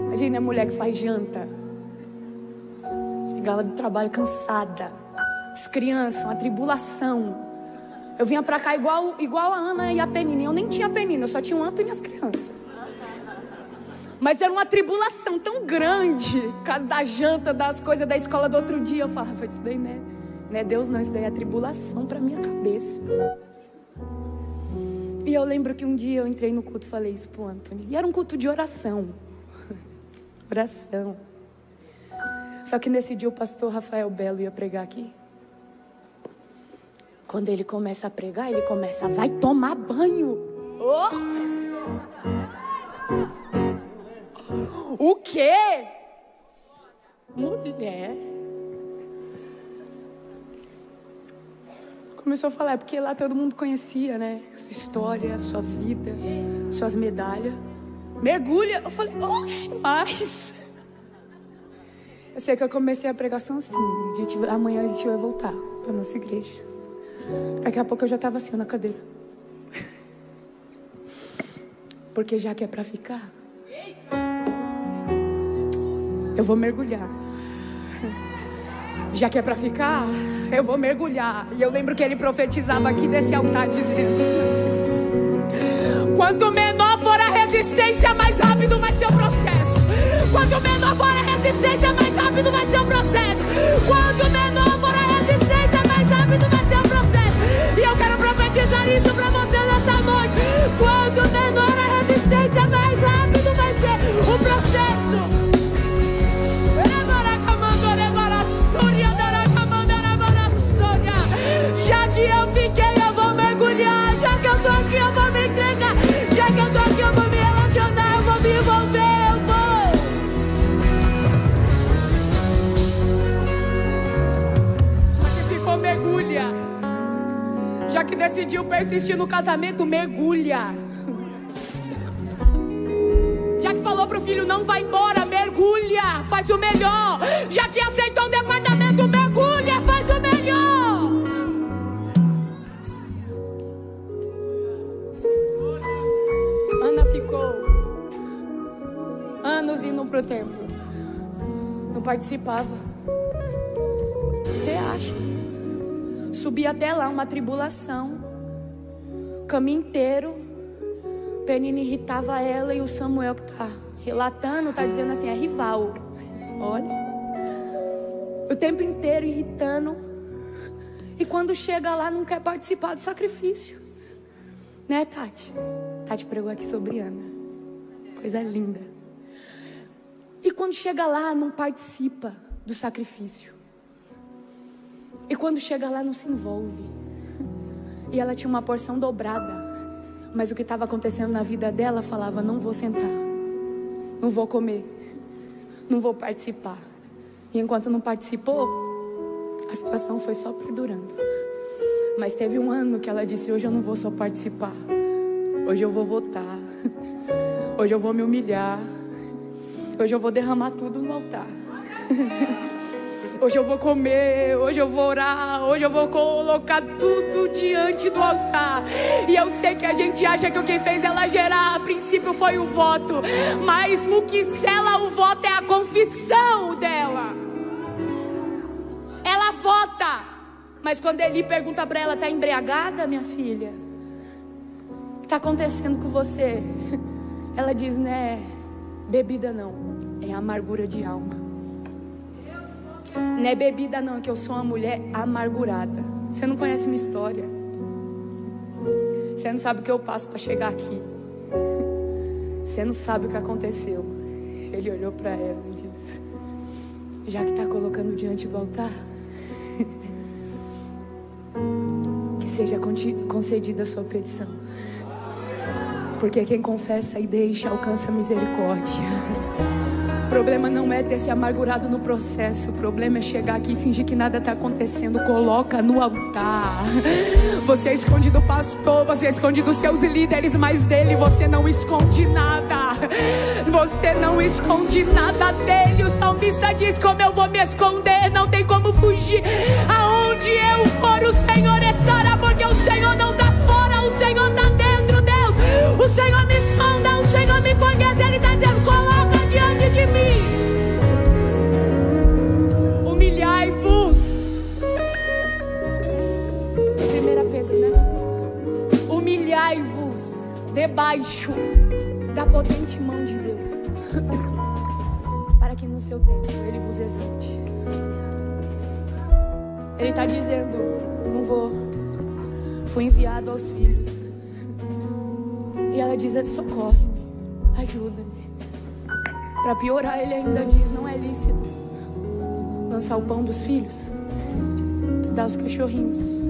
Imagina a mulher que faz janta. Chegava do trabalho cansada. As crianças, uma tribulação. Eu vinha pra cá igual a Ana e a Penina. Eu nem tinha Penina, eu só tinha o Antônio e as crianças. Mas era uma tribulação tão grande, por causa da janta, das coisas da escola do outro dia. Eu falava: isso daí não é Deus não, isso daí é tribulação pra minha cabeça. E eu lembro que um dia eu entrei no culto e falei isso pro Antônio. E era um culto de oração. Oração. Só que nesse dia o pastor Rafael Belo ia pregar aqui. Quando ele começa a pregar, ele começa: vai tomar banho. Oh! O quê? Mulher. Começou a falar: é porque lá todo mundo conhecia, né? Sua história, sua vida, suas medalhas. Mergulha. Eu falei: oxe, mas... Eu sei que eu comecei a pregação assim: amanhã a gente vai voltar para nossa igreja. Daqui a pouco eu já estava assim na cadeira. Porque já que é para ficar, eu vou mergulhar. Já que é para ficar, eu vou mergulhar. E eu lembro que ele profetizava aqui desse altar dizendo: quanto menor for a resistência, mais rápido vai ser o processo. Quanto menor for a resistência, mais rápido vai ser o processo. Quanto menor for a resistência, mais rápido vai ser o processo. E eu quero profetizar isso para você nessa noite. Quanto menor a resistência, mais rápido vai ser o processo. Já que eu fiquei, eu vou mergulhar. Já que eu tô aqui, eu vou me entregar. Já que eu tô aqui, eu vou me relacionar. Eu vou me envolver, eu vou. Já que ficou, mergulha. Já que decidiu persistir no casamento, mergulha. falou pro filho: não vai embora, mergulha, faz o melhor. Já que aceitou o departamento, mergulha, faz o melhor. Ana ficou anos indo pro templo, não participava. Você acha? Subia até lá, uma tribulação, o caminho inteiro. Penina irritava ela, e o Samuel que tá relatando, tá dizendo assim, é rival. Olha, o tempo inteiro irritando. E quando chega lá, não quer participar do sacrifício. Né, Tati? Tati pregou aqui sobre Ana. Coisa linda. E quando chega lá, não participa do sacrifício. E quando chega lá, não se envolve. E ela tinha uma porção dobrada. Mas o que estava acontecendo na vida dela, falava: não vou sentar, não vou comer, não vou participar. E enquanto não participou, a situação foi só perdurando. Mas teve um ano que ela disse: hoje eu não vou só participar, hoje eu vou votar, hoje eu vou me humilhar, hoje eu vou derramar tudo no altar. Hoje eu vou comer, hoje eu vou orar, hoje eu vou colocar tudo diante do altar. E eu sei que a gente acha que o que fez ela gerar a princípio foi o voto, mas o que sela o voto é a confissão dela. Ela vota, mas quando Eli pergunta para ela: tá embriagada, minha filha? O que está acontecendo com você? Ela diz: né, bebida não, é amargura de alma. Não é bebida não, que eu sou uma mulher amargurada. Você não conhece minha história. Você não sabe o que eu passo para chegar aqui. Você não sabe o que aconteceu. Ele olhou para ela e disse: já que está colocando diante do altar, que seja concedida a sua petição. Porque quem confessa e deixa alcança a misericórdia. O problema não é ter se amargurado no processo. O problema é chegar aqui e fingir que nada está acontecendo. Coloca no altar. Você esconde do pastor, você esconde dos seus líderes, mas dele você não esconde nada. Você não esconde nada dele. O salmista diz: como eu vou me esconder? Não tem como fugir. Aonde eu for, o Senhor estará. Porque o Senhor não está fora, o Senhor está dentro, Deus. O Senhor me sonda, o Senhor me conhece. Ele está dizendo: coloca diante de mim. Humilhai-vos. 1 Pedro, né? Humilhai-vos debaixo da potente mão de Deus, para que no seu tempo Ele vos exalte. Ele está dizendo: não vou, fui enviado aos filhos. E ela diz: socorre-me, ajuda-me. Para piorar, ele ainda diz: não é lícito lançar o pão dos filhos, dar aos cachorrinhos.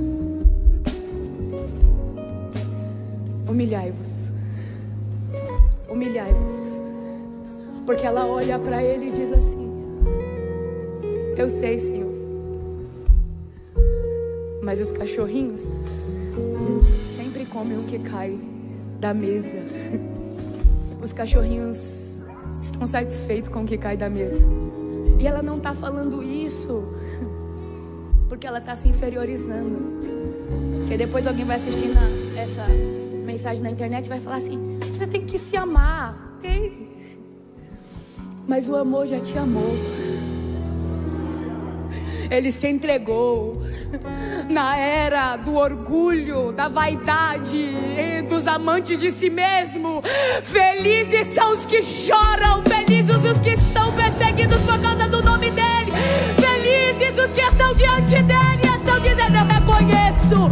Humilhai-vos, humilhai-vos. Porque ela olha para ele e diz assim: eu sei, Senhor, mas os cachorrinhos sempre comem o que cai da mesa. Os cachorrinhos estão satisfeitos com o que cai da mesa. E ela não está falando isso porque ela está se inferiorizando. Porque depois alguém vai assistir essa mensagem na internet e vai falar assim: você tem que se amar. Tem. Mas o amor já te amou. Ele se entregou na era do orgulho, da vaidade e dos amantes de si mesmo. Felizes são os que choram, felizes os que são perseguidos por causa do nome dele. Felizes os que estão diante dele e estão dizendo: eu reconheço,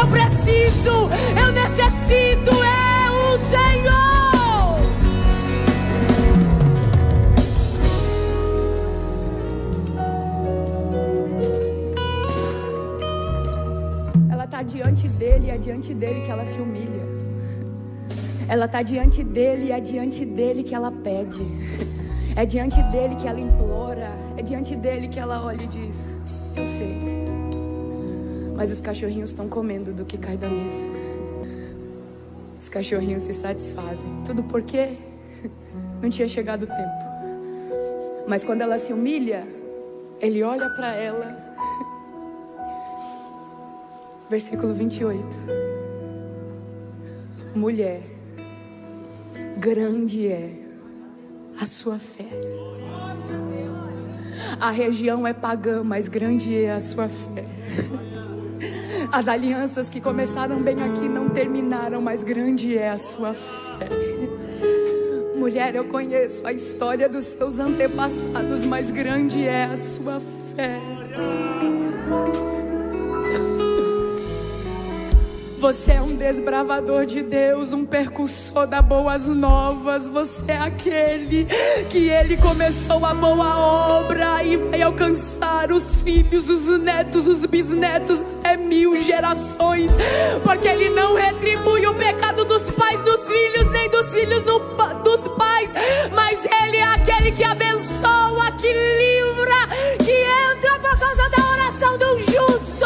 eu preciso, eu necessito, é o Senhor. Está diante dele e é diante dele que ela se humilha. Ela está diante dele e é diante dele que ela pede. É diante dele que ela implora. É diante dele que ela olha e diz: eu sei, mas os cachorrinhos estão comendo do que cai da mesa. Os cachorrinhos se satisfazem. Tudo por quê? não tinha chegado o tempo. Mas quando ela se humilha, ele olha para ela. Versículo 28. Mulher, grande é a sua fé. A região é pagã, mas grande é a sua fé. As alianças que começaram bem aqui não terminaram, mas grande é a sua fé. Mulher, eu conheço a história dos seus antepassados, mas grande é a sua fé. Você é um desbravador de Deus, um percussor das boas novas. Você é aquele que Ele começou a boa obra e vai alcançar os filhos, os netos, os bisnetos, até 1000 gerações. Porque Ele não retribui o pecado dos pais dos filhos, nem dos filhos dos pais. Mas Ele é aquele que abençoa, que livra, que entra por causa da oração do justo.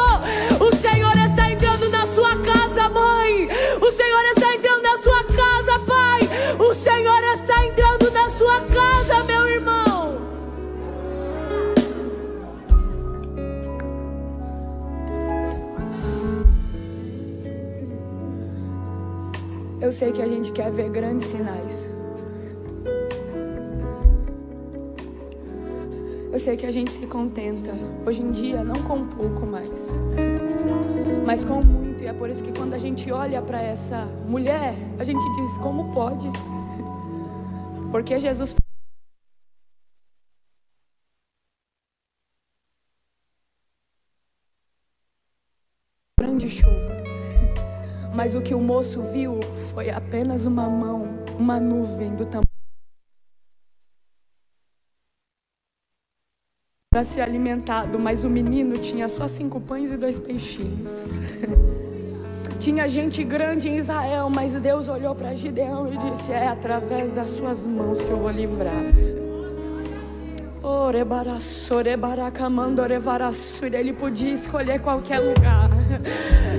O Senhor está entrando na sua casa, mãe. O Senhor está entrando na sua casa, pai. O Senhor está entrando na sua casa, meu irmão. Eu sei que a gente quer ver grandes sinais. Eu sei que a gente se contenta hoje em dia não com pouco mais, mas com muito. E é por isso que quando a gente olha para essa mulher, a gente diz: como pode? Porque Jesus grande chuva, mas o que o moço viu foi apenas uma mão, uma nuvem do tamanho para ser alimentado, mas o menino tinha só 5 pães e 2 peixinhos. Tinha gente grande em Israel, mas Deus olhou para Gideão e disse: é através das suas mãos que eu vou livrar. Ele podia escolher qualquer lugar,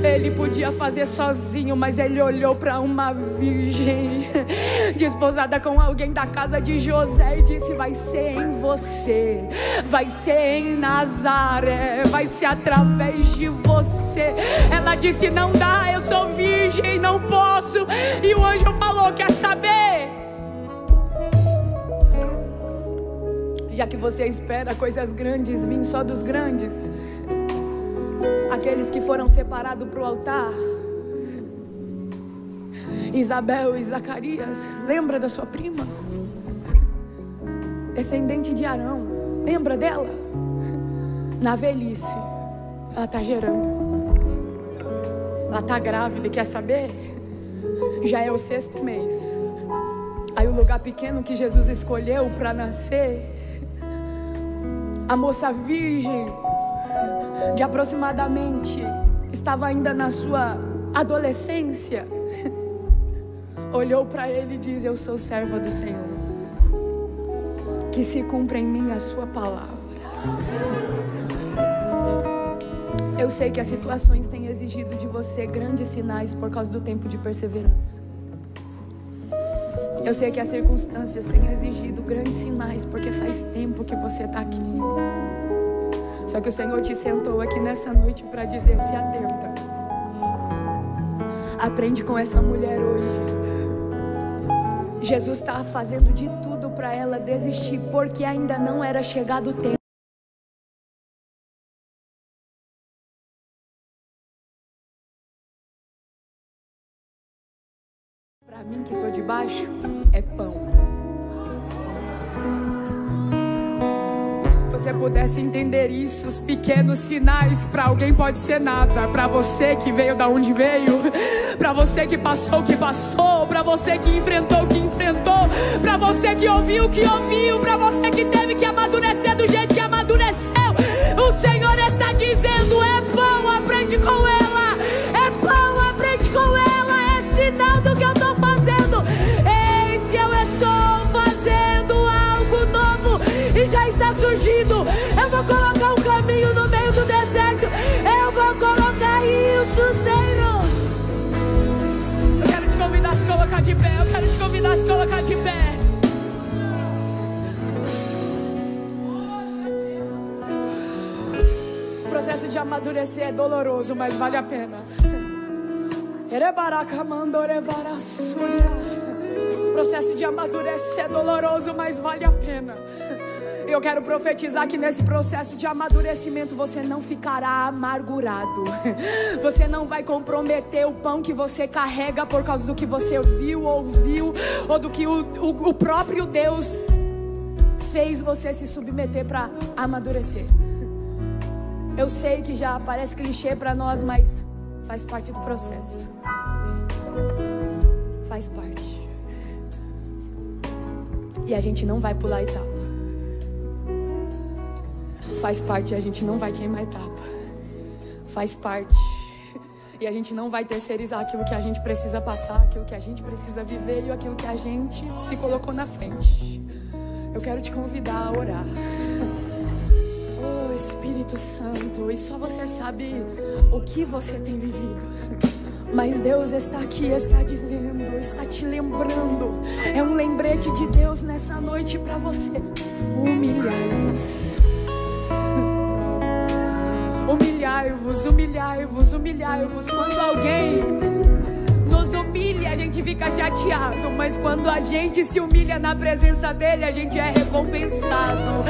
ele podia fazer sozinho, mas ele olhou para uma virgem desposada com alguém da casa de José e disse: vai ser em você, vai ser em Nazaré, vai ser através de você. Ela disse: não dá, eu sou virgem, não posso. E o anjo falou: quer saber? Já que você espera coisas grandes vir só dos grandes, aqueles que foram separados para o altar, Isabel e Zacarias, lembra da sua prima? Descendente de Arão, lembra dela? Na velhice, ela está gerando, ela está grávida e quer saber? Já é o 6º mês. Aí o lugar pequeno que Jesus escolheu para nascer, a moça virgem, de aproximadamente, estava ainda na sua adolescência, olhou para ele e disse: eu sou serva do Senhor, que se cumpra em mim a sua palavra. Eu sei que as situações têm exigido de você grandes sinais por causa do tempo de perseverança. Eu sei que as circunstâncias têm exigido grandes sinais, porque faz tempo que você está aqui. Só que o Senhor te sentou aqui nessa noite para dizer: se atenta. Aprende com essa mulher hoje. Jesus está fazendo de tudo para ela desistir, porque ainda não era chegado o tempo. Para mim que estou debaixo, é pão. Se você pudesse entender isso, os pequenos sinais para alguém pode ser nada. Para você que veio da onde veio, para você que passou o que passou, para você que enfrentou o que enfrentou, para você que ouviu o que ouviu, para você que teve que amadurecer do jeito que amadureceu, o Senhor está dizendo: é pão, aprende com ela. É pão, aprende com ela. É sinal do que eu estou fazendo. Eis que eu estou fazendo algo novo e já está surgindo. Eu vou colocar um caminho no meio do deserto. Eu vou colocar rios dos ceiros. Eu quero te convidar a se colocar de pé. Eu quero te convidar a se colocar de pé. processo de amadurecer é doloroso, mas vale a pena. O processo de amadurecer é doloroso, mas vale a pena. Eu quero profetizar que nesse processo de amadurecimento você não ficará amargurado. Você não vai comprometer o pão que você carrega por causa do que você viu, ouviu, ou do que o próprio Deus fez você se submeter para amadurecer. Eu sei que já parece clichê para nós, mas faz parte do processo. Faz parte. E a gente não vai pular etapa. Faz parte e a gente não vai queimar etapa. Faz parte. E a gente não vai terceirizar aquilo que a gente precisa passar, aquilo que a gente precisa viver e aquilo que a gente se colocou na frente. Eu quero te convidar a orar. Oh, Espírito Santo, e só você sabe o que você tem vivido. Mas Deus está aqui, está dizendo, está te lembrando. É um lembrete de Deus nessa noite para você. Humilhai-vos. Humilhai-vos, humilhai-vos, humilhai-vos. Quando alguém nos humilha, a gente fica chateado. Mas quando a gente se humilha na presença dele, a gente é recompensado.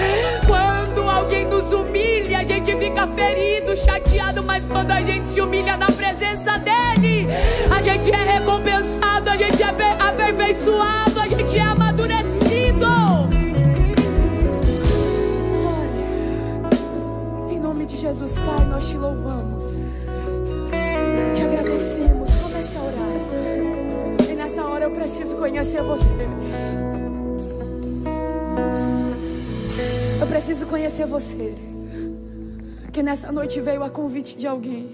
Quando alguém nos humilha, a gente fica ferido, chateado. Mas quando a gente se humilha na presença dele, a gente é recompensado, a gente é aperfeiçoado, a gente é amadurecido. Jesus, Pai, nós te louvamos, te agradecemos. Comece a orar. E nessa hora eu preciso conhecer você. Eu preciso conhecer você. Que nessa noite veio a convite de alguém.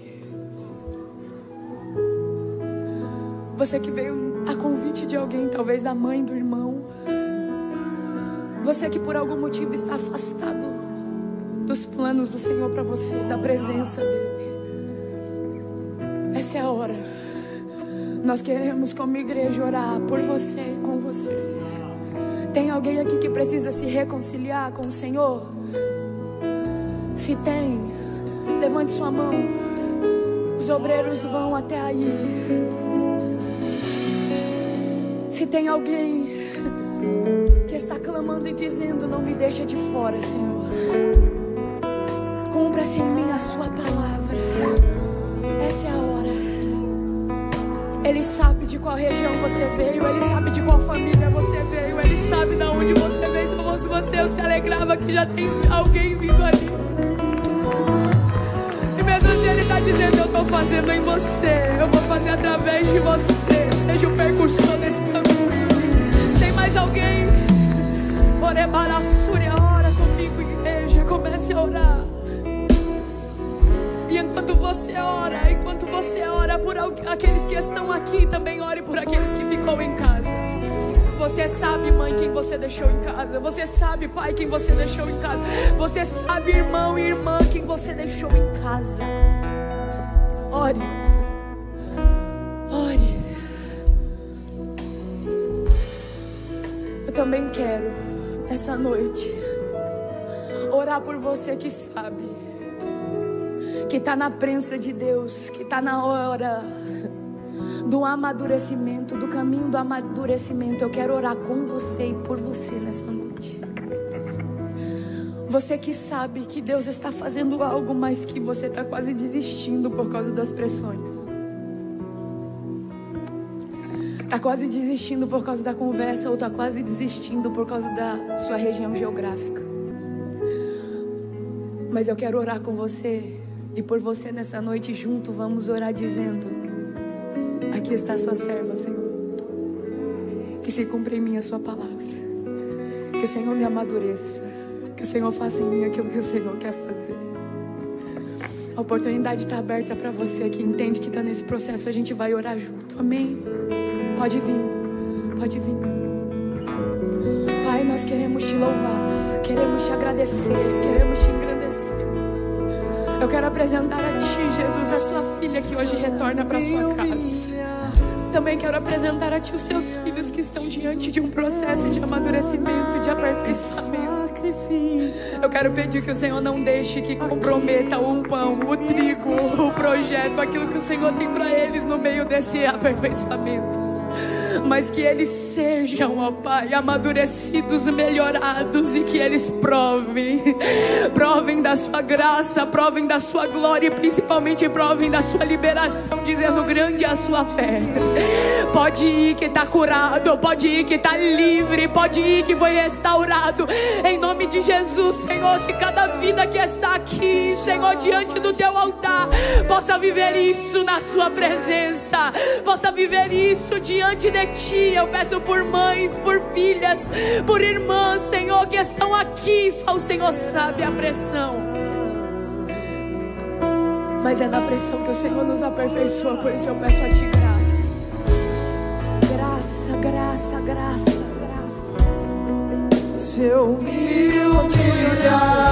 Você que veio a convite de alguém, talvez da mãe, do irmão. Você que por algum motivo está afastado dos planos do Senhor para você, da presença dele. Essa é a hora. Nós queremos como igreja orar por você e com você. Tem alguém aqui que precisa se reconciliar com o Senhor? Se tem, levante sua mão. Os obreiros vão até aí. Se tem alguém que está clamando e dizendo: não me deixa de fora, Senhor. Cumpra-se em mim a sua palavra. Essa é a hora. Ele sabe de qual região você veio. Ele sabe de qual família você veio. Ele sabe de onde você veio. Se fosse você, eu se alegrava que já tem alguém vindo ali. E mesmo assim ele está dizendo: eu estou fazendo em você. Eu vou fazer através de você. Seja o percursor desse caminho. Tem mais alguém? Ora comigo, igreja. Comece a orar. E enquanto você ora por aqueles que estão aqui, também ore por aqueles que ficou em casa. Você sabe, mãe, quem você deixou em casa. Você sabe, pai, quem você deixou em casa. Você sabe, irmão e irmã, quem você deixou em casa. Ore. Ore. Eu também quero, nessa noite, orar por você que sabe, que está na presença de Deus, que está na hora do amadurecimento, do caminho do amadurecimento. Eu quero orar com você e por você nessa noite. Você que sabe que Deus está fazendo algo, mas que você está quase desistindo por causa das pressões. Está quase desistindo por causa da conversa, ou está quase desistindo por causa da sua região geográfica. Mas eu quero orar com você e por você nessa noite. Junto vamos orar dizendo: aqui está a sua serva, Senhor. Que se cumpra em mim a sua palavra. Que o Senhor me amadureça. Que o Senhor faça em mim aquilo que o Senhor quer fazer. A oportunidade está aberta para você que entende que está nesse processo. A gente vai orar junto, amém? Pode vir, pode vir. Pai, nós queremos te louvar, queremos te agradecer, queremos te engrandecer. Eu quero apresentar a ti, Jesus, a sua filha que hoje retorna para sua casa. Também quero apresentar a ti os teus filhos que estão diante de um processo de amadurecimento, de aperfeiçoamento. Eu quero pedir que o Senhor não deixe que comprometa o pão, o trigo, o projeto, aquilo que o Senhor tem para eles no meio desse aperfeiçoamento. Mas que eles sejam, ó Pai, amadurecidos, melhorados, e que eles provem da sua graça, provem da sua glória, e principalmente provem da sua liberação, dizendo: grande é a sua fé. Pode ir que está curado, pode ir que está livre, pode ir que foi restaurado, em nome de Jesus, Senhor. Que cada vida que está aqui, Senhor, diante do teu altar, possa viver isso na sua presença, possa viver isso diante de ti. Eu peço por mães, por filhas, por irmãs, Senhor, que estão aqui. Só o Senhor sabe a pressão, mas é na pressão que o Senhor nos aperfeiçoa. Por isso eu peço a ti graça, graça, graça, graça, graça. Seu humilde olhar